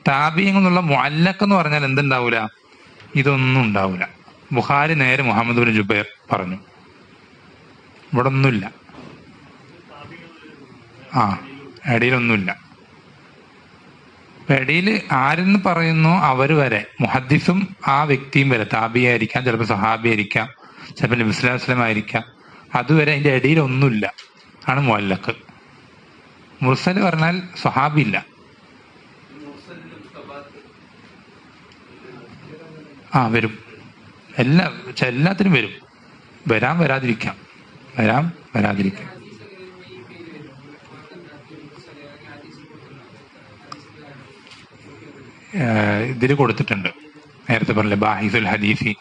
താബിയങ്ങൾ എന്നുള്ള മുഅല്ലഖ് എന്ന് പറഞ്ഞാൽ എന്തുണ്ടാവൂല, ഇതൊന്നും ഉണ്ടാവൂല. ബുഖാരി നേരെ മുഹമ്മദ് ബിൻ ജുബൈർ പറഞ്ഞു, ഇവിടെ ഒന്നുമില്ല, ഇടയിലൊന്നുമില്ല. ഇടയിൽ ആരെന്ന് പറയുന്നു അവര് വരെ, മുഹദ്ദിസും ആ വ്യക്തിയും വരെ, താബിയായിരിക്കാം, ചിലപ്പോൾ സഹാബി ആയിരിക്കാം, ചിലപ്പോൾ നബി സല്ലല്ലാഹു അലൈഹി വസല്ലം ആയിരിക്കാം, അതുവരെ അതിന്റെ ഇടയിൽ ഒന്നുമില്ല ആണ് മുഅല്ലഖ്. മുർസൽ പറഞ്ഞാൽ സഹാബി ഇല്ല. വരും, എല്ലാത്തിനും വരും. വരാം വരാതിരിക്കാം, വരാം വരാതിരിക്കാം. ഇതിൽ കൊടുത്തിട്ടുണ്ട്, നേരത്തെ പറഞ്ഞില്ലേ ബാഹിസുൽ ഹദീസി,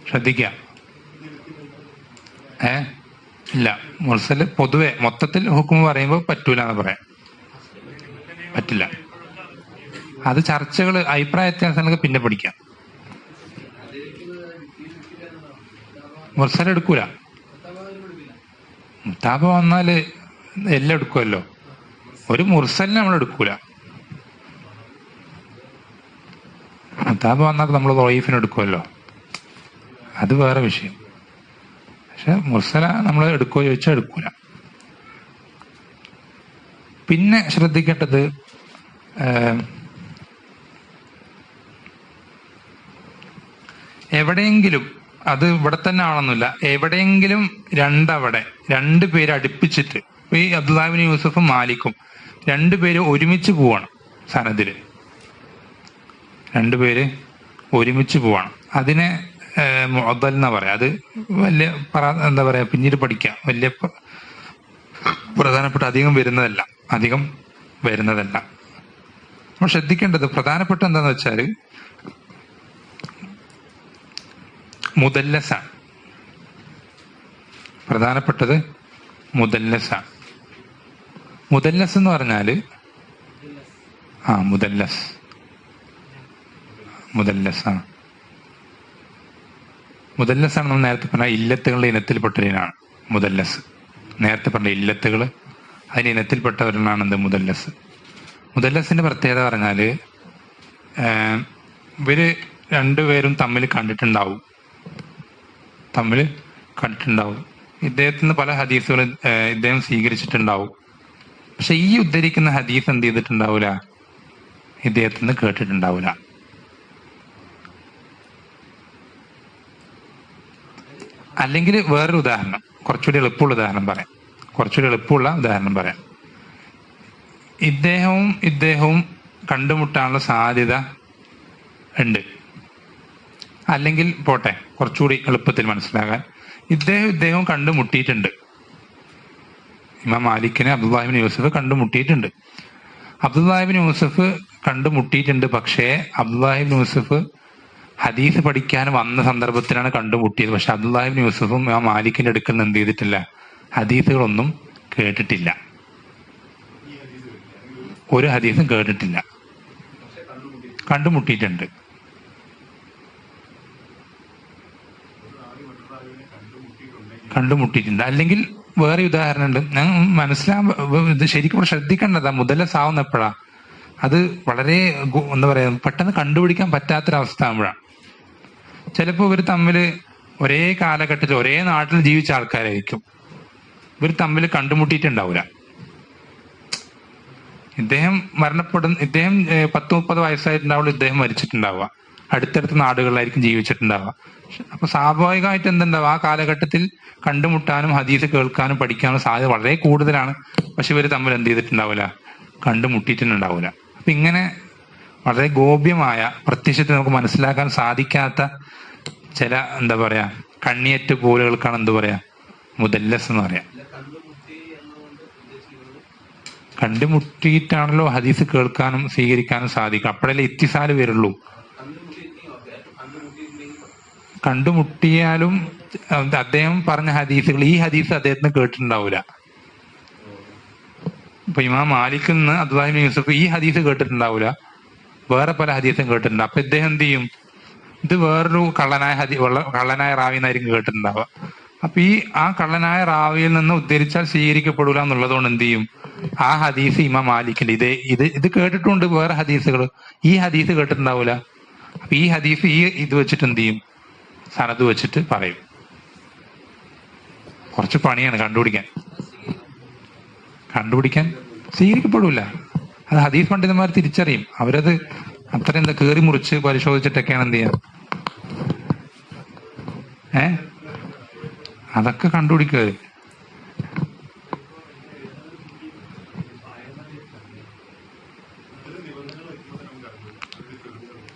ശ്രദ്ധിക്കുക. ഇല്ല, മുർസൽ പൊതുവെ മൊത്തത്തിൽ ഹുക്കും പറയുമ്പോൾ പറ്റൂല എന്ന് പറയാം, പറ്റില്ല. അത് ചർച്ചകൾ, അഭിപ്രായ വ്യത്യാസങ്ങൾക്ക് പിന്നെ പഠിക്കാം. മുർസൽ എടുക്കൂല, മുത്താബ വന്നാല് എല്ലാം എടുക്കുമല്ലോ. ഒരു മുർസലിനെ നമ്മൾ എടുക്കൂല. മുത്താബ വന്നാൽ നമ്മൾ ദഈഫിനെ എടുക്കുമല്ലോ, അത് വേറെ വിഷയം. പക്ഷെ മുർസല നമ്മൾ എടുക്കുമോ ചോദിച്ചാൽ എടുക്കൂല. പിന്നെ ശ്രദ്ധിക്കേണ്ടത്, എവിടെയെങ്കിലും, അത് ഇവിടെ തന്നെ ആണെന്നില്ല, എവിടെയെങ്കിലും രണ്ട് പേര് അടുപ്പിച്ചിട്ട്, ഈ അബ്ദുല്ലാഹി ഇബ്നു യൂസുഫും മാലിക്കും രണ്ടുപേര് ഒരുമിച്ച് പോവാണ് സനദില്, രണ്ടുപേര് ഒരുമിച്ച് പോവാണ്. അതിനെ മുഅദ്ദൽ എന്നാ പറയാ. അത് വലിയ എന്താ പറയാ, പിന്നീട് പഠിക്കാം. വലിയ പ്രധാനപ്പെട്ട അധികം വരുന്നതല്ല. നമ്മൾ ശ്രദ്ധിക്കേണ്ടത് പ്രധാനപ്പെട്ട എന്താന്ന് വെച്ചാല് മുദല്ലസാണ്. പ്രധാനപ്പെട്ടത് മുദല്ലസാണ്. മുദല്ലസ് എന്ന് പറഞ്ഞാല് മുദല്ലസാണ് നമ്മൾ നേരത്തെ പറഞ്ഞ ഇല്ലത്തുകളുടെ ഇനത്തിൽപ്പെട്ടതിനാണ് മുദല്ലസ്. നേരത്തെ പറഞ്ഞ ഇല്ലത്തുകൾ അതിന് ഇനത്തിൽപ്പെട്ടവരിലാണ് എന്ത് മുദല്ലസ്. മുദല്ലസിന്റെ പ്രത്യേകത പറഞ്ഞാല് ഇവര് രണ്ടുപേരും തമ്മിൽ കണ്ടിട്ടുണ്ടാവും. ഇദ്ദേഹത്തിന് പല ഹദീസുകൾ ഇദ്ദേഹം സ്വീകരിച്ചിട്ടുണ്ടാവും. പക്ഷെ ഈ ഉദ്ധരിക്കുന്ന ഹദീസ് എന്ത് ചെയ്തിട്ടുണ്ടാവൂല, ഇദ്ദേഹത്തിന് കേട്ടിട്ടുണ്ടാവൂല. അല്ലെങ്കിൽ വേറൊരു ഉദാഹരണം, കുറച്ചുകൂടി എളുപ്പമുള്ള ഉദാഹരണം പറയാം. ഇദ്ദേഹവും കണ്ടുമുട്ടാനുള്ള സാധ്യത ഉണ്ട്. അല്ലെങ്കിൽ പോട്ടെ, കുറച്ചുകൂടി എളുപ്പത്തിൽ മനസ്സിലാകാൻ, ഇദ്ദേഹവും കണ്ടുമുട്ടിയിട്ടുണ്ട്. ഇമാം മാലിക്കിനെ അബ്ദുല്ലാഹി ഇബ്നു യൂസുഫ് കണ്ടുമുട്ടിയിട്ടുണ്ട്. അബ്ദുല്ലാഹിബ്നു യൂസഫ് കണ്ടുമുട്ടിയിട്ടുണ്ട്. പക്ഷേ അബ്ദുല്ലാഹിബ്നു യൂസഫ് ഹദീസ് പഠിക്കാൻ വന്ന സന്ദർഭത്തിലാണ് കണ്ടുമുട്ടിയത്. പക്ഷെ അബ്ദുല്ലാഹിബ്നു യൂസഫും ആ മാലിക്കിന്റെ അടുക്കൽ നിന്ന് എന്ത് ചെയ്തിട്ടില്ല, ഹദീസുകളൊന്നും കേട്ടിട്ടില്ല, ഒരു ഹദീസും കേട്ടിട്ടില്ല. കണ്ടുമുട്ടിയിട്ടുണ്ട്. കണ്ടുമുട്ടിയിട്ടുണ്ട്. അല്ലെങ്കിൽ വേറെ ഉദാഹരണം ഉണ്ട്. ഞാൻ ഇത് ശരിക്കും ശ്രദ്ധിക്കേണ്ടതാ. മുദല്ലസാവുന്ന എപ്പോഴാ, അത് വളരെ എന്താ പറയാ, പെട്ടെന്ന് കണ്ടുപിടിക്കാൻ പറ്റാത്തൊരവസ്ഥ ആകുമ്പോഴാണ്. ചിലപ്പോൾ ഇവർ തമ്മിൽ ഒരേ കാലഘട്ടത്തിൽ ഒരേ നാട്ടിൽ ജീവിച്ച ആൾക്കാരായിരിക്കും. ഇവർ തമ്മിൽ കണ്ടുമുട്ടിയിട്ടുണ്ടാവില്ല. ഇദ്ദേഹം ഇദ്ദേഹം 10-30 വയസ്സായിട്ടുണ്ടാവുള്ളൂ, ഇദ്ദേഹം മരിച്ചിട്ടുണ്ടാവുക. അടുത്തടുത്ത നാടുകളിലായിരിക്കും ജീവിച്ചിട്ടുണ്ടാവുക. അപ്പൊ സ്വാഭാവികമായിട്ട് എന്തുണ്ടാവും, ആ കാലഘട്ടത്തിൽ കണ്ടുമുട്ടാനും ഹദീസ് കേൾക്കാനും പഠിക്കാനും സാധ്യത വളരെ കൂടുതലാണ്. പക്ഷെ ഇവർ തമ്മിൽ എന്ത് ചെയ്തിട്ടുണ്ടാവില്ല, കണ്ടുമുട്ടിയിട്ടുണ്ടാവില്ല. അപ്പൊ ഇങ്ങനെ വളരെ ഗോപ്യമായ, പ്രത്യക്ഷത്തിൽ നമുക്ക് മനസ്സിലാക്കാൻ സാധിക്കാത്ത ചില എന്താ പറയാ കണ്ണിയറ്റ് പോലുകൾക്കാണ് എന്ത് പറയാ, മുദല്ലസ് എന്ന് പറയാം. കണ്ടുമുട്ടിയിട്ടാണല്ലോ ഹദീസ് കേൾക്കാനും സ്വീകരിക്കാനും സാധിക്കും. അപ്പോഴല്ലേ ഇത്തിസാല് വരുള്ളൂ. കണ്ടുമുട്ടിയാലും അദ്ദേഹം പറഞ്ഞ ഹദീസുകൾ, ഈ ഹദീസ് അദ്ദേഹത്തിന് കേട്ടിട്ടുണ്ടാവില്ല. ഇപ്പൊ ഇമാം മാലിക്കിൽ നിന്ന് അബ്ദുല്ലാഹിബ്നു യൂസഫ് ഈ ഹദീസ് കേട്ടിട്ടുണ്ടാവില്ല, വേറെ പല ഹദീസും കേട്ടിട്ടുണ്ട്. അപ്പൊ ഇദ്ദേഹം എന്ത് ചെയ്യും, ഇത് വേറൊരു കള്ളനായ റാവിന്നായിരിക്കും കേട്ടിട്ടുണ്ടാവുക. അപ്പൊ ആ കള്ളനായ റാവിയിൽ നിന്ന് ഉദ്ധരിച്ചാൽ സ്വീകരിക്കപ്പെടൂല എന്നുള്ളതുകൊണ്ട് എന്ത് ചെയ്യും, ആ ഹദീസ് ഇമാം മാലിക്കിന്റെ ഇത് കേട്ടിട്ടുണ്ട്, വേറെ ഹദീസുകൾ ഈ ഹദീസ് കേട്ടിട്ടുണ്ടാവൂല. അപ്പൊ ഈ ഹദീസ് ഇത് വെച്ചിട്ട് എന്ത് ചെയ്യും, സനത് വെച്ചിട്ട് പറയും. കുറച്ച് പണിയാണ് കണ്ടുപിടിക്കാൻ സ്വീകരിക്കപ്പെടൂല. അത് ഹദീസ് പണ്ഡിതന്മാർ തിരിച്ചറിയും. അവരത് അത്ര എന്താ കീറി മുറിച്ച് പരിശോധിച്ചിട്ടൊക്കെയാണ് എന്ത് ചെയ്യാം, അതൊക്കെ കണ്ടുപിടിക്കുക.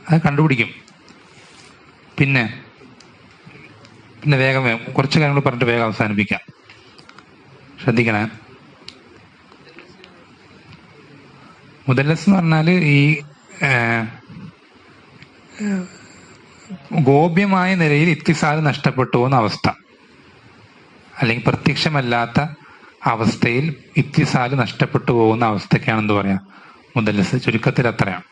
അത് കണ്ടുപിടിക്കും. പിന്നെ വേഗം കുറച്ച് കാര്യങ്ങൾ പറഞ്ഞിട്ട് വേഗം അവസാനിപ്പിക്കാം. ശ്രദ്ധിക്കണേ. മുദല്ലസ് എന്ന് പറഞ്ഞാല് ഈ ഗോപ്യമായ നിലയിൽ ഇത്തിസാൽ നഷ്ടപ്പെട്ടു പോകുന്ന അവസ്ഥ, അല്ലെങ്കിൽ പ്രത്യക്ഷമല്ലാത്ത അവസ്ഥയിൽ ഇത്തിസാൽ നഷ്ടപ്പെട്ടു പോകുന്ന അവസ്ഥയ്ക്കാണ് എന്ത് പറയാ, മുദല്ലസ്. ചുരുക്കത്തിൽ അത്രയാണ്.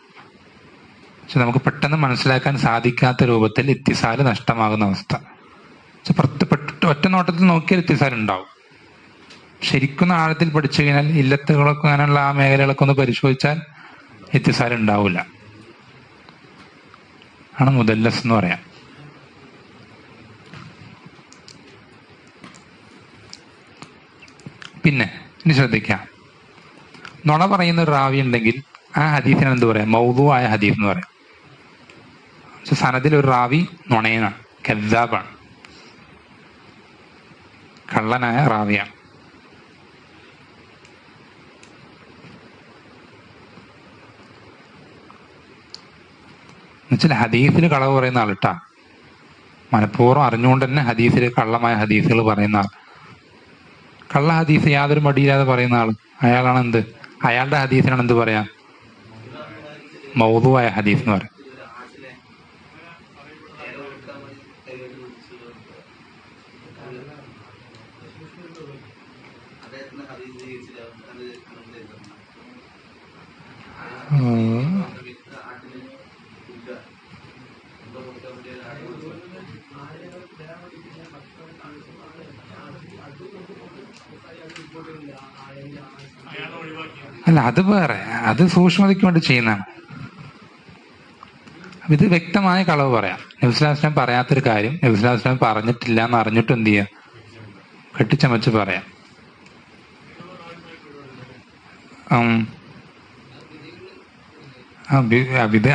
പക്ഷെ നമുക്ക് പെട്ടെന്ന് മനസ്സിലാക്കാൻ സാധിക്കാത്ത രൂപത്തിൽ ഇത്തിസാൽ നഷ്ടമാകുന്ന അവസ്ഥ. ഒറ്റ നോട്ടത്തിൽ നോക്കിയാൽ ഇത്തിസാൽ ഉണ്ടാവും. ശരിക്കും ആഴത്തിൽ പഠിച്ചു കഴിഞ്ഞാൽ ഇല്ലത്തുകളൊക്കെ അങ്ങനെയുള്ള ആ മേഖലകളൊക്കെ ഒന്ന് പരിശോധിച്ചാൽ ഇത്തിസാൽ ഉണ്ടാവില്ല. ആണ് മുദല്ലസ് എന്ന് പറയാം. പിന്നെ ഇനി ശ്രദ്ധിക്കാം, നുണ പറയുന്ന ഒരു റാവി ഉണ്ടെങ്കിൽ ആ ഹദീസിനാണ് എന്ത് പറയാം, മൗദൂആയ ഹദീസ് എന്ന് പറയാം. സനദിൽ ഒരു റാവി നുണയനാണ്, കദ്ദാബാണ്, കള്ളനായ റാവിയാണ്. എന്നുവെച്ചാൽ ഹദീസിൽ കളവ് പറയുന്ന ആളിട്ടാ, മനഃപൂർവ്വം അറിഞ്ഞുകൊണ്ട് തന്നെ ഹദീസിൽ കള്ളമായ ഹദീസുകൾ പറയുന്ന ആൾ, കള്ള ഹദീസ് യാതൊരു മടിയില്ലാതെ പറയുന്ന ആൾ, അയാളാണ് എന്ത്, അയാളുടെ ഹദീസിനാണ് എന്ത് പറയാ, മൗദൂആയ ഹദീസ് എന്ന് പറയാം. അല്ല, അത് വേറെ, അത് സൂക്ഷ്മതയ്ക്ക് വേണ്ടി ചെയ്യുന്നതാണ്. ഇത് വ്യക്തമായ കളവ് പറയാം. നബി സ്വല്ലല്ലാഹു അലൈഹി വസല്ലം പറയാത്തൊരു കാര്യം നബി സ്വല്ലല്ലാഹു അലൈഹി വസല്ലം പറഞ്ഞിട്ടില്ല എന്ന് അറിഞ്ഞിട്ട് എന്ത് ചെയ്യാം, കെട്ടിച്ചമച്ച് പറയാം.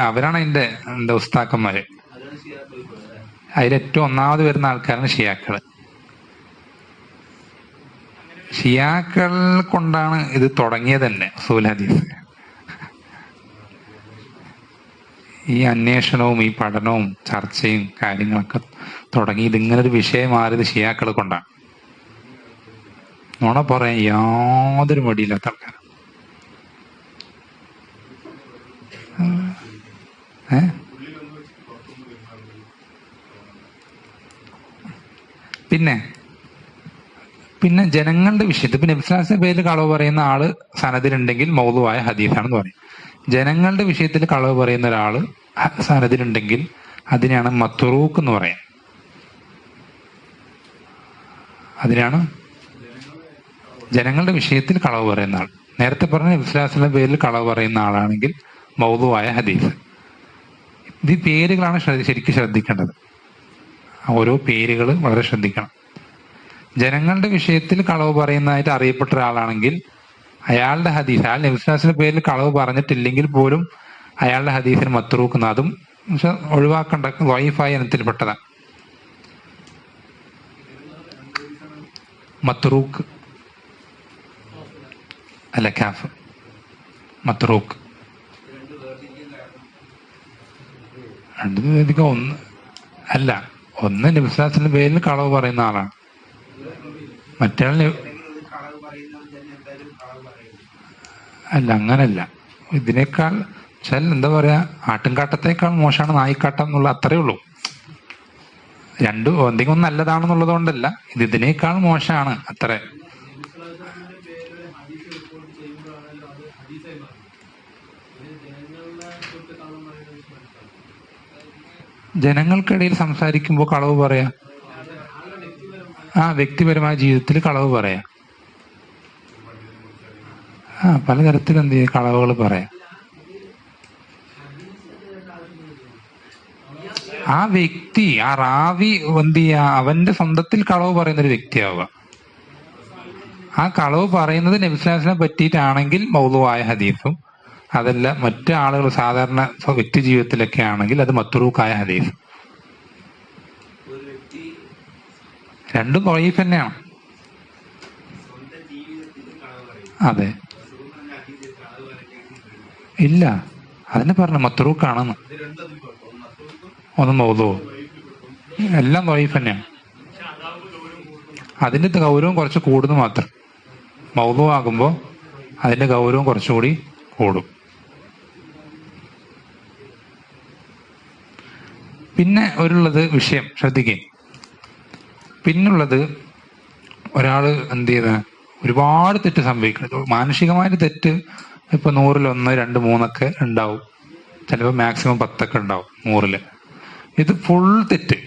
അവരാണ് അതിന്റെ ഉസ്താക്കന്മാര്. അതിലേറ്റവും ഒന്നാമത് വരുന്ന ആൾക്കാരാണ് ഷിയാക്കള്. ഷിയാക്കൾ കൊണ്ടാണ് ഇത് തുടങ്ങിയത് തന്നെ ഉസൂൽ ഹദീസ്. ഈ അന്വേഷണവും ഈ പഠനവും ചർച്ചയും കാര്യങ്ങളൊക്കെ തുടങ്ങി ഇതിങ്ങനൊരു വിഷയം മാറിയത് ഷിയാക്കൾ കൊണ്ടാണ്. നുണ പറയാൻ യാതൊരു മടിയില്ലാത്ത ആൾക്കാർ. ഏ പിന്നെ പിന്നെ ജനങ്ങളുടെ വിഷയത്തിൽ ഇപ്പൊ നബിസ്വലാസിന്റെ പേരിൽ കളവ് പറയുന്ന ആള് സനദിലുണ്ടെങ്കിൽ മൗദുവായ ഹദീസാണെന്ന് പറയും. ജനങ്ങളുടെ വിഷയത്തിൽ കളവ് പറയുന്ന ഒരാള് സനദിലുണ്ടെങ്കിൽ അതിനാണ് മത്റൂക്ക് എന്ന് പറയാം. അതിനാണ് ജനങ്ങളുടെ വിഷയത്തിൽ കളവ് പറയുന്ന ആൾ. നേരത്തെ പറഞ്ഞ നബിസ്വലാസിന്റെ പേരിൽ കളവ് പറയുന്ന ആളാണെങ്കിൽ മൗദുവായ ഹദീസ്. ഇത് പേരുകളാണ് ശരിക്കും ശ്രദ്ധിക്കേണ്ടത്. ഓരോ പേരുകൾ വളരെ ശ്രദ്ധിക്കണം. ജനങ്ങളുടെ വിഷയത്തിൽ കളവ് പറയുന്നതായിട്ട് അറിയപ്പെട്ട ഒരാളാണെങ്കിൽ അയാളുടെ ഹദീസ്, അയാൾ നബിസ്വലാസിന്റെ പേരിൽ കളവ് പറഞ്ഞിട്ടില്ലെങ്കിൽ പോലും അയാളുടെ ഹദീസിന് മത്റൂക്ക്, അതും ഒഴിവാക്കേണ്ട ളഈഫായ ഇനത്തിൽപ്പെട്ടതാണ്. മത്റൂക്ക് അല്ല, കാഫ്, മത്റൂക്ക്. രണ്ടു ഒന്ന് അല്ല, ഒന്ന് നബിസ്വലാസിന്റെ പേരിൽ കളവ് പറയുന്ന ആളാണ്, മറ്റേ അല്ല. അങ്ങനല്ല, ഇതിനേക്കാൾ എന്താ പറയാ, ആട്ടിൻകാട്ടത്തേക്കാൾ മോശമാണ് നായിക്കാട്ടം എന്നുള്ള അത്രേ ഉള്ളൂ. രണ്ടും എന്തെങ്കിലും നല്ലതാണെന്നുള്ളത് കൊണ്ടല്ല, ഇത് ഇതിനേക്കാൾ മോശമാണ് അത്ര. ജനങ്ങൾക്കിടയിൽ സംസാരിക്കുമ്പോൾ കളവ് പറയാ, വ്യക്തിപരമായ ജീവിതത്തിൽ കളവ് പറയാം. പലതരത്തിൽ എന്ത് ചെയ്യും, കളവുകൾ പറയാം. ആ വ്യക്തി, ആ റാവി എന്ത് ചെയ്യാ, അവന്റെ സ്വന്തത്തിൽ കളവ് പറയുന്ന ഒരു വ്യക്തിയാവുക. ആ കളവ് പറയുന്നത് നബിസ്വലാസിനെ പറ്റിയിട്ടാണെങ്കിൽ മൗദുവായ ഹദീസും, അതല്ല മറ്റു ആളുകൾ സാധാരണ വ്യക്തി ജീവിതത്തിലൊക്കെ ആണെങ്കിൽ അത് മത്റൂക്കായ ഹദീസും. രണ്ടും ളഈഫ് തന്നെയാണ്. അതെ, ഇല്ല, അതിനെ പറഞ്ഞു മത്റൂക്കാണെന്ന്. ഒന്ന് മൗദൂ, എല്ലാം ളഈഫ് തന്നെയാണ്. അതിന്റെ ഗൗരവം കുറച്ച് കൂടുന്നു മാത്രം. മൗദൂ ആകുമ്പോൾ അതിന്റെ ഗൗരവം കുറച്ചുകൂടി കൂടും. പിന്നെ ഒരുള്ളത് വിഷയം ശ്രദ്ധിക്കുക. പിന്നുള്ളത് ഒരാള് എന്ത് ചെയ്ത ഒരുപാട് തെറ്റ് സംഭവിക്കുന്നത്, മാനുഷികമായിട്ട് തെറ്റ് ഇപ്പൊ 100-ൽ 1, 2, 3 ഉണ്ടാവും, ചിലപ്പോൾ മാക്സിമം 10 ഉണ്ടാവും 100-ല്. ഇത് ഫുൾ തെറ്റ്.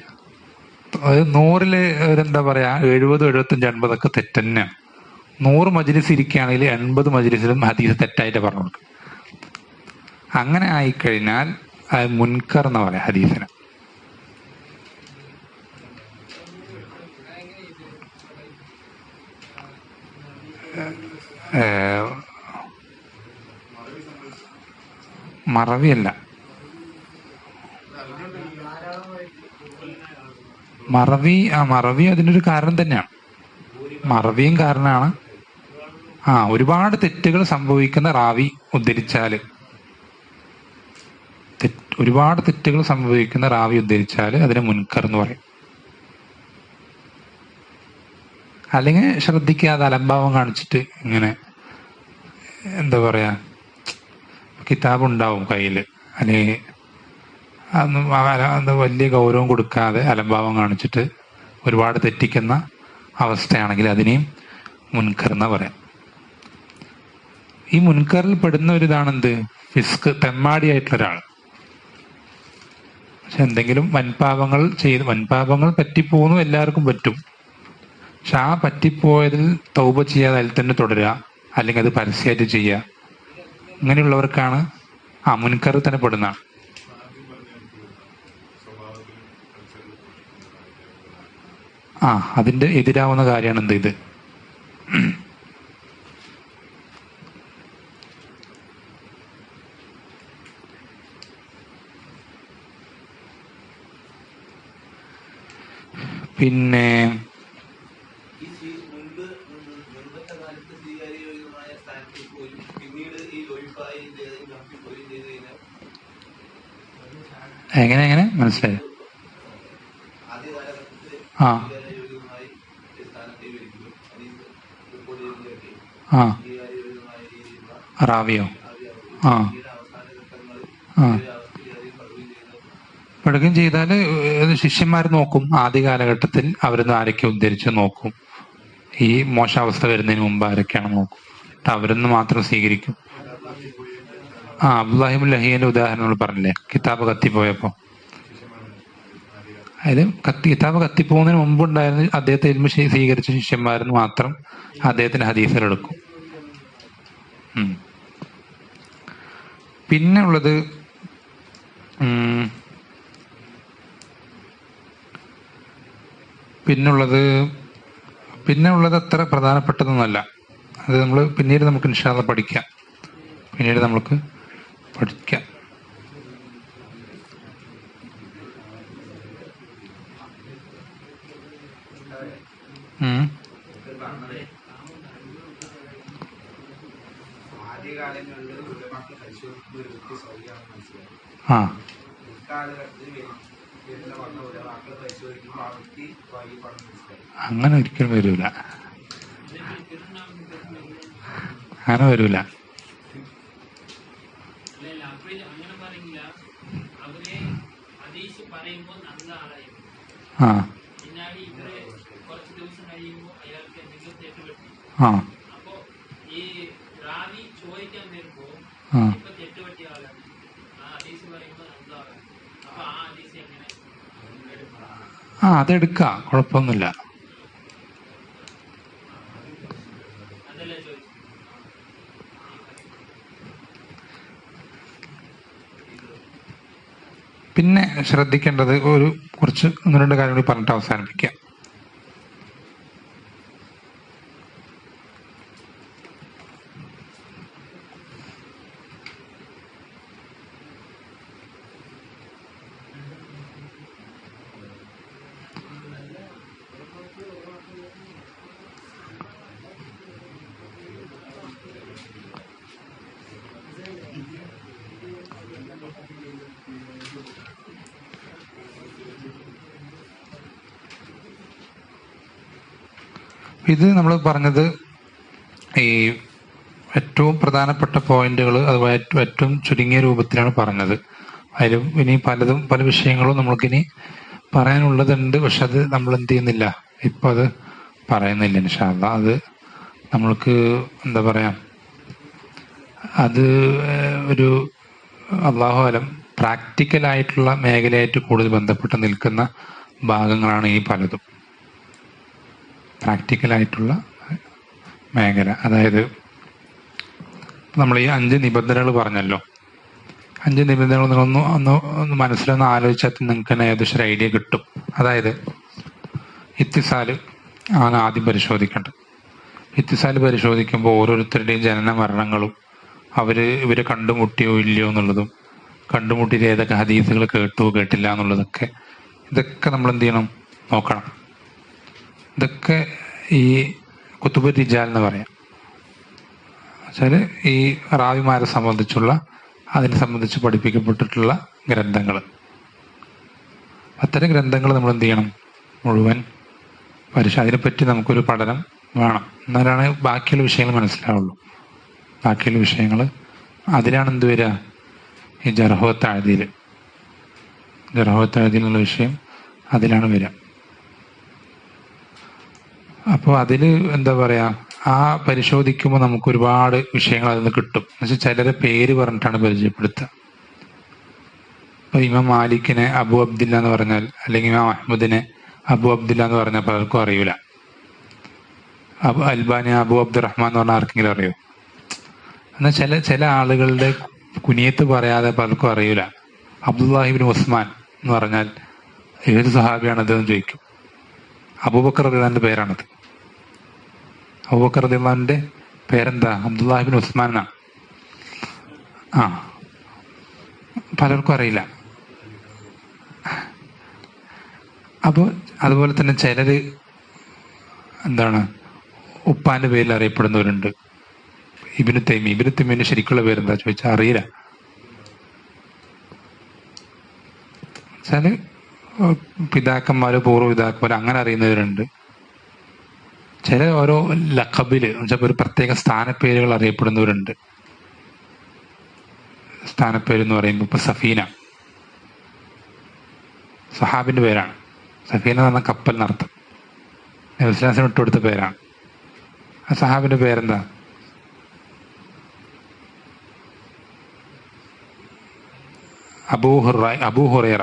100-ല് എന്താ പറയാ 70, 75, 80 തെറ്റ് തന്നെയാണ്. 100 മജ്‌ലിസ് ഇരിക്കുകയാണെങ്കിൽ 80 മജ്‌ലിസിലും ഹദീസ് തെറ്റായിട്ട് പറഞ്ഞു കൊടുക്കും. അങ്ങനെ ആയിക്കഴിഞ്ഞാൽ അത് മുൻകർ എന്ന് പറയാം ഹദീസിന്. മറവിയല്ല, മറവി അതിനൊരു കാരണം തന്നെയാണ്. മറവിയും കാരണമാണ്. ഒരുപാട് തെറ്റുകൾ സംഭവിക്കുന്ന റാവി ഉദ്ധരിച്ചാല്, ഒരുപാട് തെറ്റുകൾ സംഭവിക്കുന്ന റാവി ഉദ്ധരിച്ചാല് അതിനെ മുൻകർ എന്ന് പറയും. അല്ലെങ്കിൽ ശ്രദ്ധിക്കാതെ അലംഭാവം കാണിച്ചിട്ട് ഇങ്ങനെ എന്താ പറയാ, കിതാബ് ഉണ്ടാവും കയ്യില്, അല്ലെങ്കിൽ അതൊന്നും വലിയ ഗൗരവം കൊടുക്കാതെ അലംഭാവം കാണിച്ചിട്ട് ഒരുപാട് തെറ്റിക്കുന്ന അവസ്ഥയാണെങ്കിൽ അതിനെയും മുൻകർ എന്ന് പറയാം. ഈ മുൻകറിൽ പെടുന്ന ഒരിതാണെന്ത്, ഫിസ്ക്, തെമ്മാടിയായിട്ടുള്ള ഒരാൾ. പക്ഷെ എന്തെങ്കിലും വൻപാപങ്ങൾ പറ്റിപ്പോകുന്നു, എല്ലാവർക്കും പറ്റും. പക്ഷെ ആ പറ്റിപ്പോയതിൽ തൗബ ചെയ്യാതെ അതിൽ തന്നെ തുടരുക, അല്ലെങ്കിൽ അത് പരസ്യമായിട്ട് ചെയ്യുക, ഇങ്ങനെയുള്ളവർക്കാണ് മുൻകർ തന്നെ പെടുന്ന. അതിന്റെ എതിരാവുന്ന കാര്യമാണ് എന്ത്, ഇത്. പിന്നെ എങ്ങനെ മനസ്സിലായി? റാവിയോ? പഠിക്കുകയും ചെയ്താൽ ശിഷ്യന്മാർ നോക്കും, ആദ്യ കാലഘട്ടത്തിൽ അവരൊന്ന് ആരൊക്കെ ഉദ്ധരിച്ച് നോക്കും, ഈ മോശാവസ്ഥ വരുന്നതിന് മുമ്പ് ആരൊക്കെയാണെന്ന് നോക്കും, അവരൊന്ന് മാത്രം സ്വീകരിക്കും. അബ്ദുല്ലാഹിബുൽ ലഹീന്റെ ഉദാഹരണം നമ്മൾ പറഞ്ഞില്ലേ, കിതാബ് കത്തിപ്പോയപ്പോ. അതായത് കിതാബ് കത്തിപ്പോകുന്നതിന് മുമ്പുണ്ടായിരുന്ന അദ്ദേഹത്തെ ഇൽമ സ്വീകരിച്ച ശിഷ്യന്മാരെന്ന് മാത്രം അദ്ദേഹത്തിന്റെ ഹദീസുകളെടുക്കും. പിന്നെ ഉള്ളത് പിന്നുള്ളത് അത്ര പ്രധാനപ്പെട്ടതൊന്നുമല്ല. അത് നമ്മൾ പിന്നീട് നമുക്ക് ഇൻഷാ അല്ലാഹ് പഠിക്കാം. അങ്ങനെ ഒരിക്കലും വരൂല. അങ്ങനെ വരൂല. അതെടുക്കാം, കുഴപ്പമൊന്നുമില്ല. പിന്നെ ശ്രദ്ധിക്കേണ്ടത് കുറച്ച് 1-2 കാര്യം കൂടി പറഞ്ഞിട്ട് അവസാനിപ്പിക്കാം. ഇത് നമ്മൾ പറഞ്ഞത് ഈ ഏറ്റവും പ്രധാനപ്പെട്ട പോയിന്റുകൾ, അതുപോലെ ഏറ്റവും ചുരുങ്ങിയ രൂപത്തിലാണ് പറഞ്ഞത്. അതിലും ഇനി പല വിഷയങ്ങളും നമുക്കിനി പറയാനുള്ളതുണ്ട്. പക്ഷെ അത് നമ്മൾ എന്ത് ചെയ്യുന്നില്ല, ഇപ്പൊ അത് പറയുന്നില്ല. ഇൻഷാ അല്ലാഹ് അത് നമ്മൾക്ക് എന്താ പറയാ, അത് ഒരു അല്ലാഹു അലം പ്രാക്ടിക്കലായിട്ടുള്ള മേഖലയായിട്ട് കൂടുതൽ ബന്ധപ്പെട്ട് നിൽക്കുന്ന ഭാഗങ്ങളാണ് ഈ പലതും. പ്രാക്ടിക്കലായിട്ടുള്ള മേഖല, അതായത് നമ്മൾ ഈ 5 നിബന്ധനകൾ പറഞ്ഞല്ലോ. 5 നിബന്ധനകൾ നിങ്ങളൊന്ന് മനസ്സിലൊന്ന് ആലോചിച്ചാൽ നിങ്ങൾക്ക് തന്നെ ഏകദേശം ഒരു ഐഡിയ കിട്ടും. അതായത് ഇത്തിസാല് ആണ് ആദ്യം പരിശോധിക്കേണ്ടത്. ഇത്തിസാല് പരിശോധിക്കുമ്പോൾ ഓരോരുത്തരുടെയും ജനന മരണങ്ങളും ഇവരെ കണ്ടുമുട്ടിയോ ഇല്ലയോ എന്നുള്ളതും, കണ്ടുമുട്ടിയിട്ട് ഏതൊക്കെ ഹദീസുകൾ കേട്ടോ കേട്ടില്ല എന്നുള്ളതൊക്കെ, ഇതൊക്കെ നമ്മൾ എന്ത് ചെയ്യണം, നോക്കണം. ഇതൊക്കെ ഈ കുത്തുബ് റിജാൽ എന്ന് പറയാം. വെച്ചാൽ ഈ റാവിമാരെ സംബന്ധിച്ചുള്ള, അതിനെ സംബന്ധിച്ച് പഠിപ്പിക്കപ്പെട്ടിട്ടുള്ള ഗ്രന്ഥങ്ങൾ. അത്തരം ഗ്രന്ഥങ്ങൾ നമ്മൾ എന്ത് ചെയ്യണം, മുഴുവൻ അതിനെപ്പറ്റി നമുക്കൊരു പഠനം വേണം. എന്നാലാണ് ബാക്കിയുള്ള വിഷയങ്ങൾ മനസ്സിലാവുള്ളൂ. ബാക്കിയുള്ള വിഷയങ്ങൾ അതിലാണ് എന്ത് വരിക, ഈ ജർഹ് തഅദീൽ എന്നുള്ള വിഷയം അതിലാണ് വരിക. അപ്പോൾ അതിൽ എന്താ പറയാ, ആ പരിശോധിക്കുമ്പോൾ നമുക്ക് ഒരുപാട് വിഷയങ്ങൾ അതിൽ നിന്ന് കിട്ടും. എന്നുവെച്ചാൽ ചിലരെ പേര് പറഞ്ഞിട്ടാണ് പരിചയപ്പെടുത്തുക. ഇപ്പൊ ഇമാം മാലിക്കിനെ അബു അബ്ദില്ല എന്ന് പറഞ്ഞാൽ, അല്ലെങ്കിൽ ഇമാം അഹ്മദിനെ അബു അബ്ദില്ല എന്ന് പറഞ്ഞാൽ പലർക്കും അറിയൂല. അൽബാനി അബു അബ്ദുറഹ്മാൻ എന്ന് പറഞ്ഞാൽ ആർക്കെങ്കിലും അറിയോ? എന്നാൽ ചില ആളുകളുടെ കുനിയത്ത് പറയാതെ പലർക്കും അറിയൂല. അബ്ദുല്ലാഹിബ്നു ഉസ്മാൻ എന്ന് പറഞ്ഞാൽ ഏത് സഹാബിയാണത് എന്ന് ചോദിക്കും. അബൂബക്കർ റളിയല്ലാഹുവിന്റെ പേരാണത്. അബൂബക്കർ റളിയല്ലാഹുവിന്റെ പേരെന്താ? അബ്ദുല്ലാഹിബ്നു ഉസ്മാൻ എന്നാണ്. പലർക്കും അറിയില്ല. അപ്പോൾ അതുപോലെ തന്നെ ചിലര് എന്താണ്, ഉപ്പാന്റെ പേരിൽ അറിയപ്പെടുന്നവരുണ്ട്. ഇബ്നു തൈമിന്റെ ശരിക്കുള്ള പേരെന്താ ചോദിച്ചാൽ അറിയില്ല. വെച്ചാല് പിതാക്കന്മാര്, പൂർവ്വ പിതാക്കന്മാര് അങ്ങനെ അറിയുന്നവരുണ്ട്. ചില ഓരോ ലഖബില് എന്നുവെച്ചാൽ ഒരു പ്രത്യേക സ്ഥാനപ്പേരുകൾ അറിയപ്പെടുന്നവരുണ്ട്. സ്ഥാനപ്പേര് എന്ന് പറയുമ്പോൾ ഇപ്പൊ സഫീന, സഹാബിന്റെ പേരാണ്. സഫീന എന്ന് പറഞ്ഞ കപ്പൽ നടത്തും. നബി സ്വല്ലല്ലാഹു അലൈഹി വസല്ലം ഇട്ടുകൊടുത്ത പേരാണ്. ആ സഹാബിന്റെ പേരെന്താ? അബൂ ഹുറൈറ.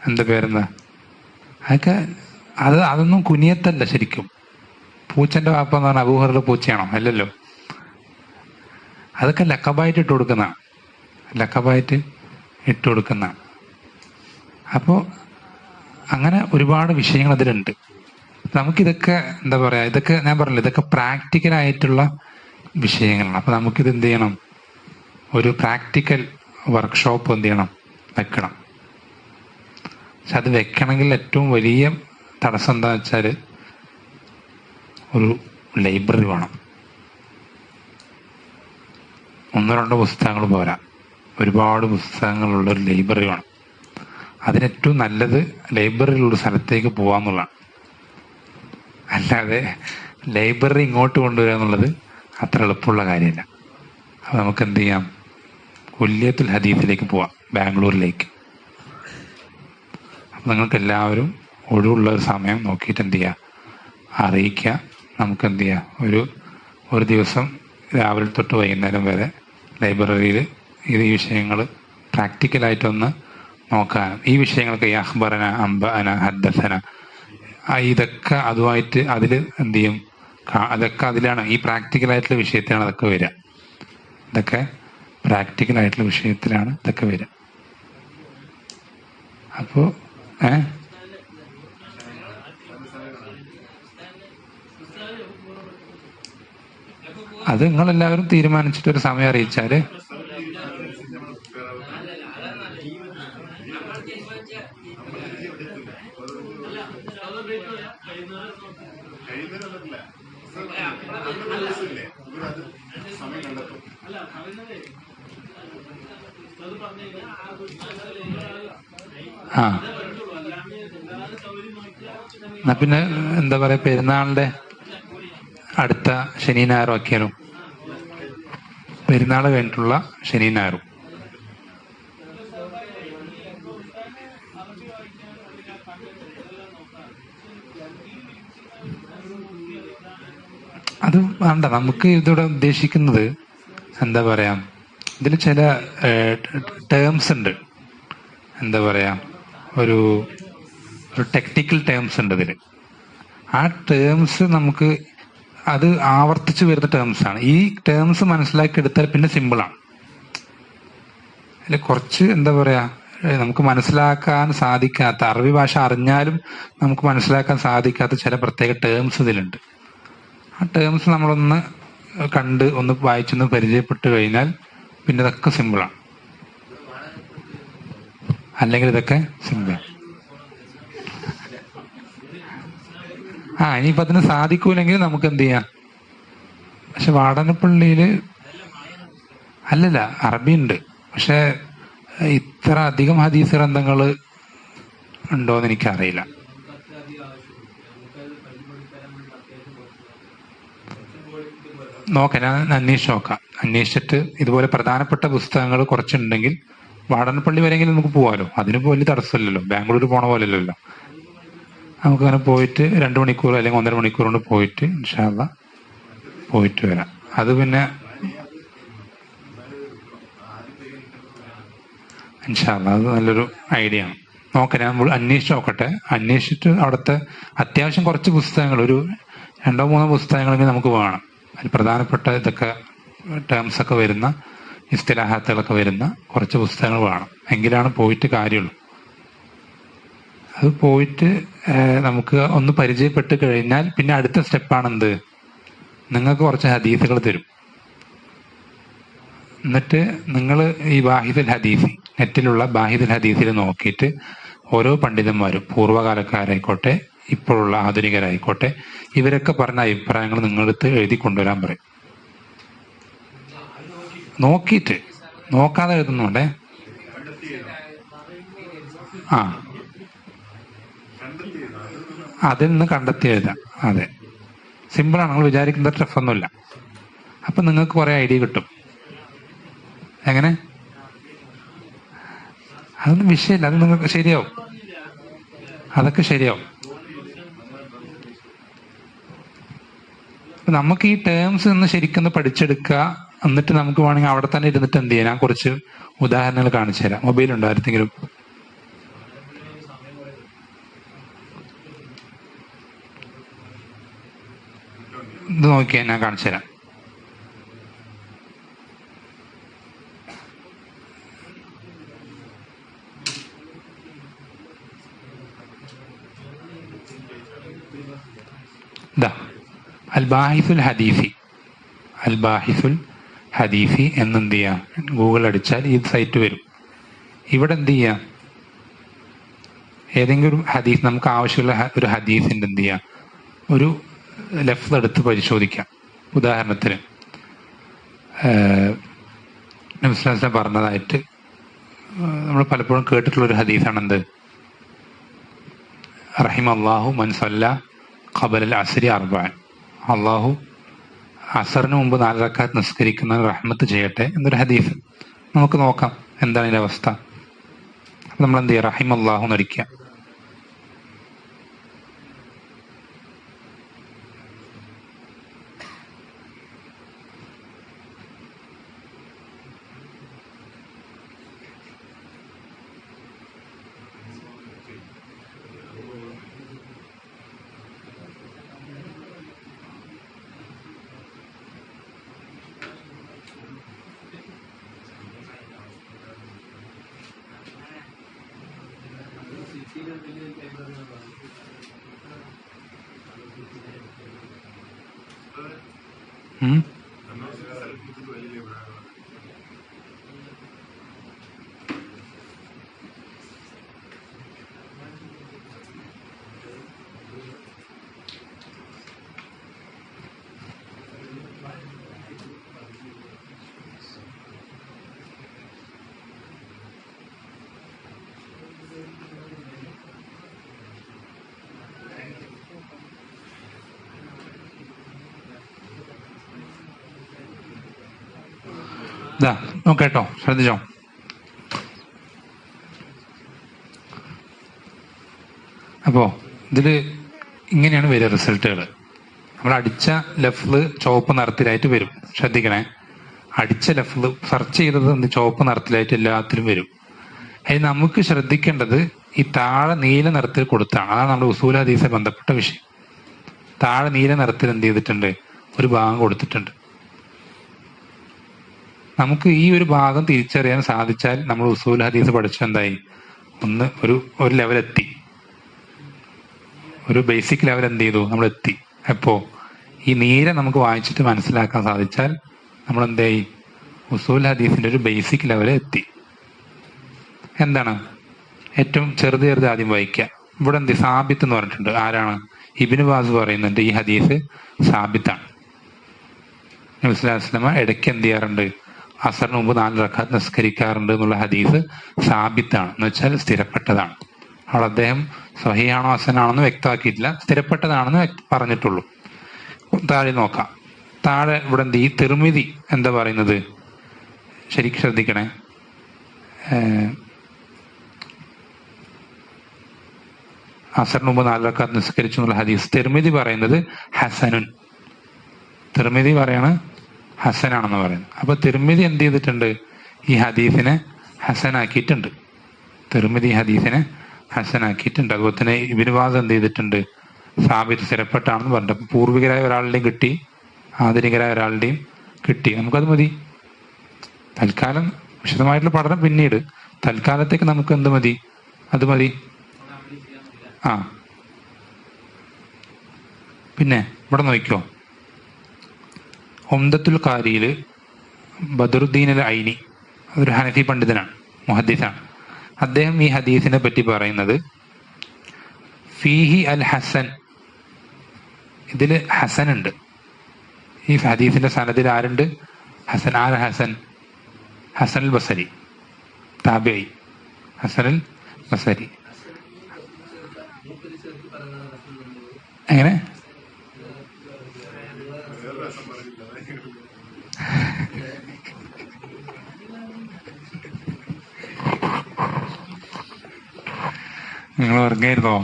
എന്താ പേരെന്താ? അതൊക്കെ അതൊന്നും കുനിയത്തല്ല ശരിക്കും. പൂച്ചന്റെ വാപ്പ എന്ന് പറഞ്ഞാൽ അബൂ ഹുറൈറ പൂച്ചയാണോ? അല്ലല്ലോ. അതൊക്കെ ലക്കബായിട്ട് ഇട്ട് കൊടുക്കുന്നതാണ്. ലക്കബായിട്ട് ഇട്ട് കൊടുക്കുന്നതാണ്. അപ്പോൾ അങ്ങനെ ഒരുപാട് വിഷയങ്ങൾ അതിലുണ്ട്. നമുക്കിതൊക്കെ എന്താ പറയുക, ഇതൊക്കെ ഞാൻ പറഞ്ഞില്ല, ഇതൊക്കെ പ്രാക്ടിക്കലായിട്ടുള്ള വിഷയങ്ങളാണ്. അപ്പോൾ നമുക്കിത് എന്ത് ചെയ്യണം, ഒരു പ്രാക്ടിക്കൽ വർക്ക്ഷോപ്പ് എന്ത് ചെയ്യണം, വെക്കണം. പക്ഷെ അത് വെക്കണമെങ്കിൽ ഏറ്റവും വലിയ തടസ്സം എന്താണെന്ന് വെച്ചാൽ ഒരു ലൈബ്രറി വേണം. ഒന്നോ രണ്ടോ പുസ്തകങ്ങൾ പോരാ, ഒരുപാട് പുസ്തകങ്ങളുള്ള ഒരു ലൈബ്രറി വേണം. അതിനേറ്റവും നല്ലത് ലൈബ്രറിയിലുള്ള സ്ഥലത്തേക്ക് പോകാമെന്നുള്ളതാണ്. അല്ലാതെ ലൈബ്രറി ഇങ്ങോട്ട് കൊണ്ടുവരിക എന്നുള്ളത് അത്ര എളുപ്പമുള്ള കാര്യമില്ല. അപ്പോൾ നമുക്ക് എന്ത് ചെയ്യാം, കുല്യത്തുൽ ഹദീസിലേക്ക് പോവാം, ബാംഗ്ലൂരിലേക്ക്. അപ്പം നിങ്ങൾക്ക് എല്ലാവരും ഒഴിവുള്ള ഒരു സമയം നോക്കിയിട്ട് എന്ത് ചെയ്യുക, അറിയിക്കുക. നമുക്ക് എന്ത് ചെയ്യുക, ഒരു ദിവസം രാവിലെ തൊട്ട് വൈകുന്നേരം വരെ ലൈബ്രറിയിൽ ഈ വിഷയങ്ങൾ പ്രാക്ടിക്കലായിട്ടൊന്ന് നോക്കാനും, ഈ വിഷയങ്ങളൊക്കെ അഖ്ബറന, അംബഅന, ഹദ്ദസന, ഇതൊക്കെ അതുമായിട്ട് അതിൽ എന്ത് ചെയ്യും, അതൊക്കെ അതിലാണ്, ഈ പ്രാക്ടിക്കലായിട്ടുള്ള വിഷയത്തിലാണ് അതൊക്കെ വരിക. ഇതൊക്കെ പ്രാക്ടിക്കലായിട്ടുള്ള വിഷയത്തിലാണ് ഇതൊക്കെ വരിക. അപ്പോൾ അത് നിങ്ങളെല്ലാവരും തീരുമാനിച്ചിട്ടൊരു സമയം അറിയിച്ചാൽ എന്നാ പിന്നെ എന്താ പറയാ, പെരുന്നാളിന്റെ അടുത്ത ശനി ഞായറും ആക്കിയാലും, പെരുന്നാൾ കഴിഞ്ഞിട്ടുള്ള ശനി ഞായറും. അത് വേണ്ട, നമുക്ക് ഇതിവിടെ ഉദ്ദേശിക്കുന്നത് എന്താ പറയാ, ഇതിൽ ചില ടേംസ് ഉണ്ട്, എന്താ പറയാ, ഒരു ടെക്നിക്കൽ ടേംസ് ഉണ്ട് ഇതിൽ. ആ ടേംസ് നമുക്ക് അത് ആവർത്തിച്ച് വരുന്ന ടേംസ് ആണ്. ഈ ടേംസ് മനസ്സിലാക്കി എടുത്താൽ പിന്നെ സിമ്പിളാണ്. അതിൽ കുറച്ച് എന്താ പറയാ, നമുക്ക് മനസ്സിലാക്കാൻ സാധിക്കാത്ത, അറബി ഭാഷ അറിഞ്ഞാലും നമുക്ക് മനസ്സിലാക്കാൻ സാധിക്കാത്ത ചില പ്രത്യേക ടേംസ് ഇതിലുണ്ട്. ആ ടേംസ് നമ്മളൊന്ന് കണ്ട് ഒന്ന് വായിച്ചൊന്ന് പരിചയപ്പെട്ട് കഴിഞ്ഞാൽ പിന്നെ ഇതൊക്കെ സിമ്പിളാണ്. അല്ലെങ്കിൽ ഇതൊക്കെ സിമ്പിളാണ്. ഇനിയിപ്പോൾ അതിന് സാധിക്കൂലെങ്കിൽ നമുക്ക് എന്ത് ചെയ്യാം. പക്ഷെ വാടനപ്പള്ളിയിൽ അല്ലല്ല, അറബി ഉണ്ട്. പക്ഷെ ഇത്ര അധികം ഹദീസ് ഗ്രന്ഥങ്ങൾ ഉണ്ടോയെന്ന് എനിക്കറിയില്ല. നോക്കാം, ഞാൻ അന്വേഷിച്ച് നോക്കാം. അന്വേഷിച്ചിട്ട് ഇതുപോലെ പ്രധാനപ്പെട്ട പുസ്തകങ്ങൾ കുറച്ചുണ്ടെങ്കിൽ വാടനപ്പള്ളി വരെയെങ്കിലും നമുക്ക് പോകാമല്ലോ. അതിനിപ്പോൾ വലിയ തടസ്സമില്ലല്ലോ, ബാംഗ്ലൂർ പോണ പോലെയല്ലല്ലോ. നമുക്കങ്ങനെ പോയിട്ട് 2 മണിക്കൂർ അല്ലെങ്കിൽ 1.5 മണിക്കൂർ കൊണ്ട് പോയിട്ട് ഇൻഷാ അല്ലാഹ് പോയിട്ട് വരാം. അത് പിന്നെ ഇൻഷാ അല്ലാഹ് അത് നല്ലൊരു ഐഡിയ ആണ്. നോക്കാം, ഞാൻ അന്വേഷിച്ച് നോക്കട്ടെ. അന്വേഷിച്ചിട്ട് അവിടുത്തെ അത്യാവശ്യം കുറച്ച് പുസ്തകങ്ങൾ, ഒരു 2-3 പുസ്തകങ്ങളെങ്കിൽ നമുക്ക് വേണം. അതിൽ പ്രധാനപ്പെട്ട ഇതൊക്കെ ടേംസൊക്കെ വരുന്ന, ഇസ്തിലാഹാത്തുകളൊക്കെ വരുന്ന കുറച്ച് പുസ്തകങ്ങൾ വേണം. എങ്കിലാണ് പോയിട്ട് കാര്യമുള്ളൂ. അത് പോയിട്ട് നമുക്ക് ഒന്ന് പരിചയപ്പെട്ട് കഴിഞ്ഞാൽ പിന്നെ അടുത്ത സ്റ്റെപ്പാണെന്ത്, നിങ്ങൾക്ക് കുറച്ച് ഹദീസുകൾ തരും. എന്നിട്ട് നിങ്ങൾ ഈ ബാഹിദുൽ ഹദീസ്, നെറ്റിലുള്ള ബാഹിദുൽ ഹദീസിൽ നോക്കിയിട്ട് ഓരോ പണ്ഡിതന്മാരും, പൂർവ്വകാലക്കാരായിക്കോട്ടെ ഇപ്പോഴുള്ള ആധുനികരായിക്കോട്ടെ, ഇവരൊക്കെ പറഞ്ഞ അഭിപ്രായങ്ങൾ നിങ്ങളടുത്ത് എഴുതി കൊണ്ടുവരാൻ പറയും. നോക്കിയിട്ട്, നോക്കാതെ എഴുതുന്നുണ്ടേ. അതിൽ നിന്ന് കണ്ടെത്തി എഴുതാം. അതെ, സിമ്പിളാണ്. നിങ്ങൾ വിചാരിക്കുന്ന ടഫൊന്നുമില്ല. അപ്പം നിങ്ങൾക്ക് കുറേ ഐഡിയ കിട്ടും. എങ്ങനെ അതൊന്നും വിഷയമില്ല, അത് നിങ്ങൾക്ക് ശരിയാവും, അതൊക്കെ ശരിയാവും. നമുക്ക് ഈ ടേംസ് ഒന്ന് ശരിക്കൊന്ന് പഠിച്ചെടുക്കുക. എന്നിട്ട് നമുക്ക് വേണമെങ്കിൽ അവിടെ തന്നെ ഇരുന്നിട്ട് എന്ത് ചെയ്യാം, ഞാൻ കുറച്ച് ഉദാഹരണങ്ങൾ കാണിച്ചു തരാം. മൊബൈൽ ഉണ്ടോ ആർക്കെങ്കിലും? ഇത് നോക്കിയാൽ ഞാൻ കാണിച്ചു തരാം. ഇതാ അൽ ബാഹിസുൽ ഹദീഫി, അൽ ബാഹിസുൽ ഹദീഫി എന്നെന്ത് ചെയ്യാം, ഗൂഗിൾ അടിച്ചാൽ ഈ സൈറ്റ് വരും. ഇവിടെ എന്ത് ചെയ്യാം, ഏതെങ്കിലും ഒരു ഹദീസ്, നമുക്ക് ആവശ്യമുള്ള ഒരു ഹദീസിൻ്റെ എന്ത് ചെയ്യാം, ഒരു ലഫ്സ് എടുത്ത് പരിശോധിക്കാം. ഉദാഹരണത്തിന് നബി സ്വല്ലല്ലാഹു അലൈഹി വസല്ലം പറഞ്ഞതായിട്ട് നമ്മൾ പലപ്പോഴും കേട്ടിട്ടുള്ളൊരു ഹദീസാണ് എന്ത്, റഹിമല്ലാഹു മൻ സല്ല ഖബലൽ അസ്രി അർബഅൻ, അള്ളാഹു അസറിന് മുമ്പ് 4 റക്അത്ത് നിസ്കരിക്കുന്ന റഹ്മത്ത് ചെയ്യട്ടെ എന്നൊരു ഹദീസ്. നമുക്ക് നോക്കാം എന്താണ് ഇതിൻ്റെ അവസ്ഥ. നമ്മൾ എന്ത് ചെയ്യുക, റഹിമല്ലാഹു എന്നടിക്കുക. ഇതാ നോക്കേട്ടോ, ശ്രദ്ധിച്ചോ. അപ്പോ ഇതില് ഇങ്ങനെയാണ് വരിക റിസൾട്ടുകൾ. നമ്മൾ അടിച്ച ലഫ്ല് ചുവപ്പ് നിറത്തിലായിട്ട് വരും. ശ്രദ്ധിക്കണേ, അടിച്ച ലഫ്ല് സെർച്ച് ചെയ്തത് എന്ത് ചുവപ്പ് നിറത്തിലായിട്ട് എല്ലാത്തിലും വരും. അതിന് നമുക്ക് ശ്രദ്ധിക്കേണ്ടത് ഈ താഴെ നീല നിറത്തിൽ കൊടുത്താണ്. അതാണ് നമ്മുടെ ഉസൂൽ ഹദീസുമായി ബന്ധപ്പെട്ട വിഷയം. താഴെ നീല നിറത്തിൽ എന്ത് ചെയ്തിട്ടുണ്ട്, ഒരു ഭാഗം കൊടുത്തിട്ടുണ്ട്. നമുക്ക് ഈ ഒരു ഭാഗം തിരിച്ചറിയാൻ സാധിച്ചാൽ നമ്മൾ ഉസൂൽ ഹദീസ് പഠിച്ച എന്തായി, ഒരു ലെവലെത്തി, ഒരു ബേസിക് ലെവൽ എന്ത് ചെയ്തു, നമ്മൾ എത്തി. അപ്പോ ഈ നീല നമുക്ക് വായിച്ചിട്ട് മനസ്സിലാക്കാൻ സാധിച്ചാൽ നമ്മൾ എന്തായി, ഉസൂൽ ഹദീസിന്റെ ഒരു ബേസിക് ലെവൽ എത്തി. എന്താണ് ഏറ്റവും ചെറുത് ആദ്യം വായിക്കുക. ഇവിടെ എന്ത് സാബിത്ത് എന്ന് പറഞ്ഞിട്ടുണ്ട്. ആരാണ്? ഇബ്നു ബാസ് പറയുന്നുണ്ട് ഈ ഹദീസ് സാബിത്താണ്. നബി സ്വല്ലല്ലാഹു അലൈഹി വസല്ലം ഇടയ്ക്ക് എന്ത് ചെയ്യാറുണ്ട്, അസറിന് മുമ്പ് 4 റക്അത്ത് നിസ്കരിക്കാറുണ്ട് എന്നുള്ള ഹദീസ് സാബിത്താണ്, എന്ന് വെച്ചാൽ സ്ഥിരപ്പെട്ടതാണ്. അവിടെ അദ്ദേഹം സ്വഹീഹാണോ ഹസനാണെന്ന് വ്യക്തമാക്കിയിട്ടില്ല, സ്ഥിരപ്പെട്ടതാണെന്ന് പറഞ്ഞിട്ടുള്ളൂ. താഴെ നോക്കാം. താഴെ ഇവിടെ എന്ത്, ഈ തിർമിദി എന്താ പറയുന്നത്, ശരിക്കും ശ്രദ്ധിക്കണേ. അസറിന് മുമ്പ് 4 റക്അത്ത് നിസ്കരിച്ചു എന്നുള്ള ഹദീസ് തിർമിദി പറയുന്നത് ഹസനുൻ, തിർമിദി പറയാണ് ഹസനാണെന്ന് പറയുന്നത്. അപ്പൊ തിർമിദി എന്ത് ചെയ്തിട്ടുണ്ട്, ഈ ഹദീസിനെ ഹസനാക്കിയിട്ടുണ്ട്. തിർമിദി ഹദീസിനെ ഹസനാക്കിയിട്ടുണ്ട്. അതുപോലെ തന്നെ ഇബ്നു ബാസ് എന്ത് ചെയ്തിട്ടുണ്ട്, സാബിത്ത് സ്ഥിരപ്പെട്ടാണെന്ന് പറഞ്ഞിട്ട്. അപ്പൊ പൂർവികരായ ഒരാളുടെയും കിട്ടി, ആധുനികരായ ഒരാളുടെയും കിട്ടി. നമുക്കത് മതി തൽക്കാലം. വിശദമായിട്ടുള്ള പഠനം പിന്നീട്, തൽക്കാലത്തേക്ക് നമുക്ക് എന്ത് മതി, അത് മതി. പിന്നെ ഇവിടെ നോക്കിക്കോ, ഉംദത്തുൽ ഖാരിയില് ബദറുദ്ദീൻ അൽ ഐനി, ഒരു ഹനഫി പണ്ഡിതനാണ്, മുഹദ്ദിസാണ്. അദ്ദേഹം ഈ ഹദീസിനെ പറ്റി പറയുന്നത് ഫീഹി അൽ ഹസൻ, ഇതിൽ ഹസൻ ഉണ്ട്. ഈ ഹദീസിന്റെ സനദിൽ ആരുണ്ട്, ഹസൻ. ആര് ഹസൻ? ഹസൻ അൽ ബസരി, താബിഈ ഹസൻ അൽ ബസരി. എങ്ങനെ? നിങ്ങൾ ഉറങ്ങായിരുന്നോ?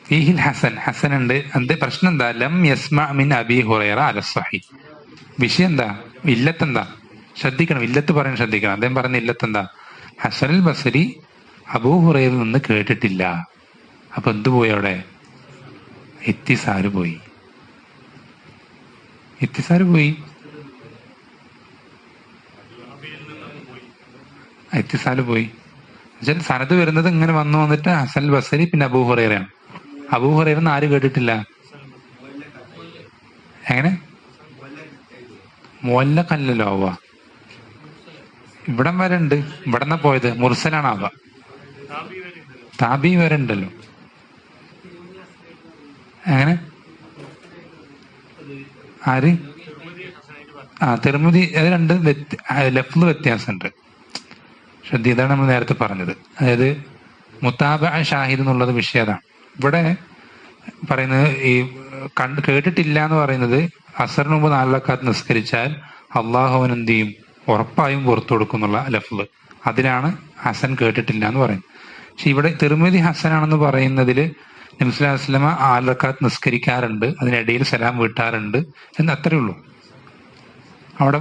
ഫീഹിൽ ഹസൻ, ഹസൻ ഉണ്ട്. എന്ത് പ്രശ്നം എന്താ? ലം യസ്മ മിൻ അബി ഹുറൈറ അല സ്വഹീഹ്. വിഷയം എന്താ? ഇല്ലത്തെന്താ? ശ്രദ്ധിക്കണം, ഇല്ലത്ത് പറയാൻ ശ്രദ്ധിക്കണം. അദ്ദേഹം പറഞ്ഞ ഇല്ലത്തെന്താ? ഹസനുൽ ബസരി അബൂ ഹുറൈറയിൽ നിന്ന് കേട്ടിട്ടില്ല. അപ്പൊ എന്ത് പോയി അവിടെ? ഇത്തിസാര് പോയി. ഇത്തിസാര് പോയി. ഇത്തിസാല് പോയി. എന്നുവെച്ചാൽ സനത് വരുന്നത് ഇങ്ങനെ വന്നു വന്നിട്ട് ഹസൻ ബസരി പിന്നെ അബൂ ഹുറൈറയാണ്. അബൂ ഹുറൈറ ആരും കേട്ടിട്ടില്ല. എങ്ങനെ? മുഅല്ലഖല്ലല്ലോ ആവുക. ഇവിടം വരെ ഉണ്ട്. ഇവിടെന്നാ പോയത് മുർസലാണ് ആവുക. താബി വരെ ഉണ്ടല്ലോ. എങ്ങനെ? ആര്? തിർമിദി. അത് രണ്ട് ലഫ്ള് വ്യത്യാസമുണ്ട്. ശ്രദ്ധ, ഇതാണ് നമ്മൾ നേരത്തെ പറഞ്ഞത്. അതായത് മുത്താബ ഷാഹിദ് എന്നുള്ളത് വിഷയം അതാണ്. ഇവിടെ പറയുന്നത് ഈ കേട്ടിട്ടില്ല എന്ന് പറയുന്നത് അസറിന് മുമ്പ് 4 റക്അത്ത് നിസ്കരിച്ചാൽ അള്ളാഹു അവൻ എന്ത് ചെയ്യും? ഉറപ്പായും പുറത്തു കൊടുക്കുന്നുള്ള ലഫ്ള്. അതിനാണ് ഹസൻ കേട്ടിട്ടില്ല എന്ന് പറയുന്നത്. പക്ഷെ ഇവിടെ തിർമിദി ഹസനാണെന്ന് പറയുന്നതിൽ നബി സ്വല്ലല്ലാഹു അലൈഹി വസല്ലമ 4 റക്അത്ത് നിസ്കരിക്കാറുണ്ട്, അതിനിടയിൽ സലാം വീട്ടാറുണ്ട് എന്ന് അത്രേ ഉള്ളൂ. അവിടെ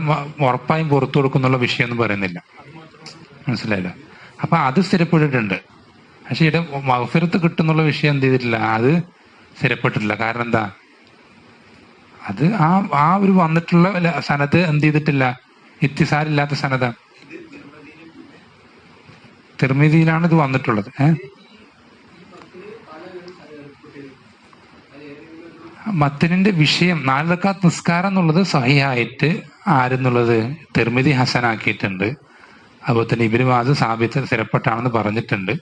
ഉറപ്പായും പുറത്തു കൊടുക്കുന്നുള്ള വിഷയം ഒന്നും പറയുന്നില്ല. മനസ്സിലായില്ല? അപ്പൊ അത് സ്ഥിരപ്പെട്ടിട്ടുണ്ട്. പക്ഷെ ഇവിടെ മഗ്ഫിറത്ത് കിട്ടുന്നുള്ള വിഷയം എന്ത് ചെയ്തിട്ടില്ല? അത് സ്ഥിരപ്പെട്ടിട്ടില്ല. കാരണം എന്താ? അത് ആ ഒരു വന്നിട്ടുള്ള സനത് എന്ത് ചെയ്തിട്ടില്ല? ഇത്തിസാരില്ലാത്ത സനതാണ്. തിർമിദിയിലാണ് ഇത് വന്നിട്ടുള്ളത്. മത്തനിന്റെ വിഷയം 4 റക്അത്ത് നിസ്കാരം എന്നുള്ളത് സഹിഹായിട്ട് ആരെന്നുള്ളത് തിർമിദി ഹസനാക്കിയിട്ടുണ്ട്. അതുപോലെ തന്നെ ഇബ്നു മാജ സാബിത്ത് സ്ഥിരപ്പെട്ടാണെന്ന് പറഞ്ഞിട്ടുണ്ട്.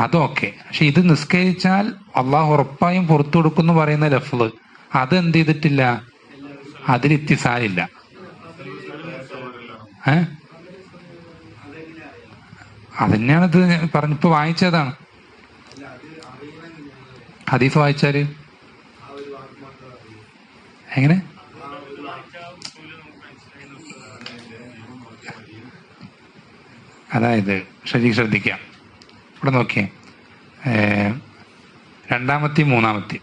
അതൊക്കെ. പക്ഷെ ഇത് നിസ്കരിച്ചാൽ അള്ളാഹു ഉറപ്പായും പുറത്തു കൊടുക്കുന്നു പറയുന്ന ലഫ്ള് അത് എന്ത് ചെയ്തിട്ടില്ല? അതിൽ ഇത്തിസാരില്ല. അതന്നെയാണ് ഇത് പറഞ്ഞിപ്പോ വായിച്ചതാണ്. ഹദീസ് വായിച്ചാല് എങ്ങനെ? അതായത് ശ്രദ്ധിക്കാം. ഇവിടെ നോക്കിയേ, രണ്ടാമത്തെയും മൂന്നാമത്തെ.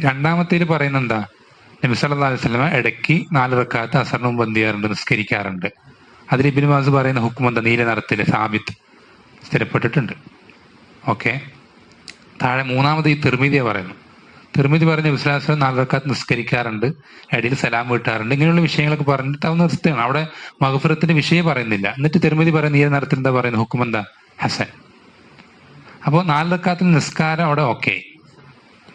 രണ്ടാമത്തേല് പറയുന്ന എന്താ? നബി സല്ലല്ലാഹു അലൈഹി വസല്ലം ഇടയ്ക്ക് 4 റക്അത്ത് അസറിന് മുമ്പ് എന്ത് ചെയ്യാറുണ്ട്? നിസ്കരിക്കാറുണ്ട്. അതിൽ ഇബ്നു മാസ് പറയുന്ന ഹുക്കം എന്താ? നീല നിറത്തില് സാബിത്ത് സ്ഥിരപ്പെട്ടിട്ടുണ്ട്. ഓക്കെ. താഴെ മൂന്നാമത് ഈ തിർമിദിയെ പറയുന്നു. തിർമിദി പറഞ്ഞ നബി സ്വല്ലല്ലാഹു അലൈഹി വസല്ലം 4 റക്അത്ത് നിസ്കരിക്കാറുണ്ട്, ഇടയിൽ സലാം വീട്ടാറുണ്ട്. ഇങ്ങനെയുള്ള വിഷയങ്ങളൊക്കെ പറഞ്ഞിട്ട് അവ നിർത്തുകയാണ്. അവിടെ മഗ്ഫിറത്തിന്റെ വിഷയം പറയുന്നില്ല. എന്നിട്ട് തിർമിദി പറയുന്ന നീല നിറത്തിൽ എന്താ പറയുന്നത്? ഹുക്കം എന്താ? ഹസൻ. അപ്പോൾ 4 റക്അത്തിൽ നിസ്കാരം അവിടെ ഓക്കെ,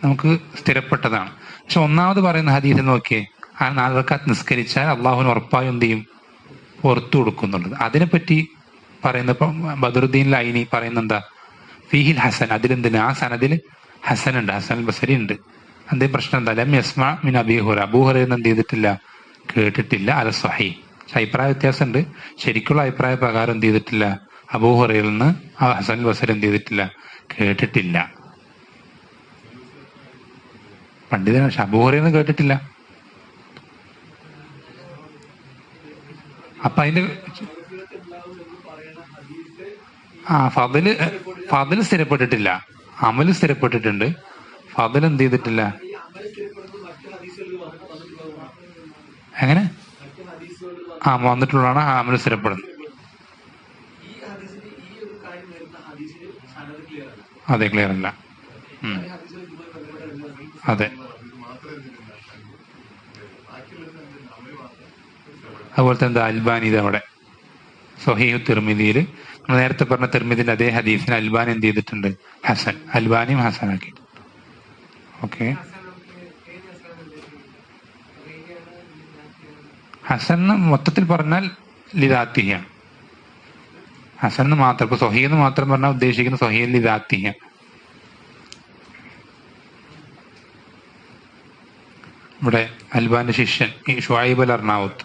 നമുക്ക് സ്ഥിരപ്പെട്ടതാണ്. പക്ഷെ ഒന്നാമത് പറയുന്ന ഹദീസ് നോക്കിയേ, ആ 4 റക്അത്ത് നിസ്കരിച്ചാൽ അള്ളാഹുവിന് ഉറപ്പായും എന്ത് ചെയ്യും? പുറത്തു കൊടുക്കുന്നുള്ളത്. അതിനെപ്പറ്റി പറയുന്ന ബദറുദ്ദീൻ ലൈനി പറയുന്ന എന്താ? ഫീഹിൽ ഹസൻ. അതിലെന്തിനാ? ആ സനദിൽ ഹസൻ ഉണ്ട്, ഹസൻ ബസരി ഉണ്ട്. അതേ പ്രശ്നം എന്താ? ലം യസ്മ മിൻ അബീ ഹുറൈറ. അബൂ ഹുറൈറ എന്ത് ചെയ്തിട്ടില്ല? കേട്ടിട്ടില്ല. അല സ്വഹീഹ്. പക്ഷെ അഭിപ്രായ വ്യത്യാസമുണ്ട്. ശരിക്കുള്ള അഭിപ്രായ പ്രകാരം എന്ത് ചെയ്തിട്ടില്ല? അബൂ ഹുറൈറയിൽ നിന്ന് ആ ഹസൻ ബസരി എന്ത് ചെയ്തിട്ടില്ല? കേട്ടിട്ടില്ല. പണ്ഡിതനാണ്, പക്ഷെ അബൂ ഹുറൈറ കേട്ടിട്ടില്ല. അപ്പൊ അതിന്റെ ഫضല് സ്ഥിരപ്പെട്ടിട്ടില്ല, അമല് സ്ഥിരപ്പെട്ടിട്ടുണ്ട്. ഫضൽ എന്ത് ചെയ്തിട്ടില്ല? എങ്ങനെ? വന്നിട്ടുള്ളതാണ് ആ അമല് സ്ഥിരപ്പെടുന്നത്. അതെ, ക്ലിയർ അല്ല. അതെ. അതുപോലത്തെ എന്താ അൽബാനി ഇതവിടെ സ്വഹീഹ് തിർമിദിയിൽ നമ്മൾ നേരത്തെ പറഞ്ഞ തിർമിദിന്റെ അതേ ഹദീസിന് അൽബാനി എന്ത് ചെയ്തിട്ടുണ്ട്? ഹസൻ. അൽബാനിയും ഹസനാക്കി. ഓക്കെ. ഹസൻ മൊത്തത്തിൽ പറഞ്ഞാൽ ലിദാത്തിഹിയാണ്. ഹസൻ മാത്രം, ഇപ്പൊ സ്വഹീഹ് മാത്രം പറഞ്ഞാൽ ഉദ്ദേശിക്കുന്ന സ്വഹീഹ് ലിദാത്തിഹിയാണ്. ഇവിടെ അൽബാന്റെ ശിഷ്യൻ ഈ ഷുഐബ് അൽ അർനാവുത്ത്,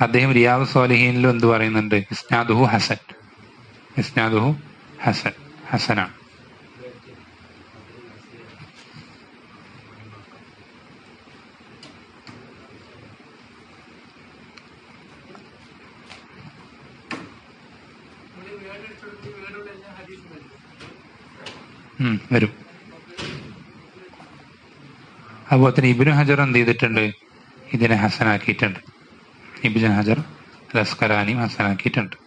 അദ്ദേഹം റിയാദ് സ്വാലിഹീനിലും എന്ത് പറയുന്നുണ്ട്? ഇസ്നാദുഹു ഹസൻ. ഇസ്നാദുഹു ഹസൻ, ഹസനാണ്. വരും. അതുപോലെ തന്നെ ഇബ്നു ഹജർ എന്ത് ചെയ്തിട്ടുണ്ട്? ഇതിനെ ഹസനാക്കിയിട്ടുണ്ട്. ഇബ്നു ഹജർ അൽ അസ്ഖലാനിയും ഹസനാക്കിയിട്ടുണ്ട്.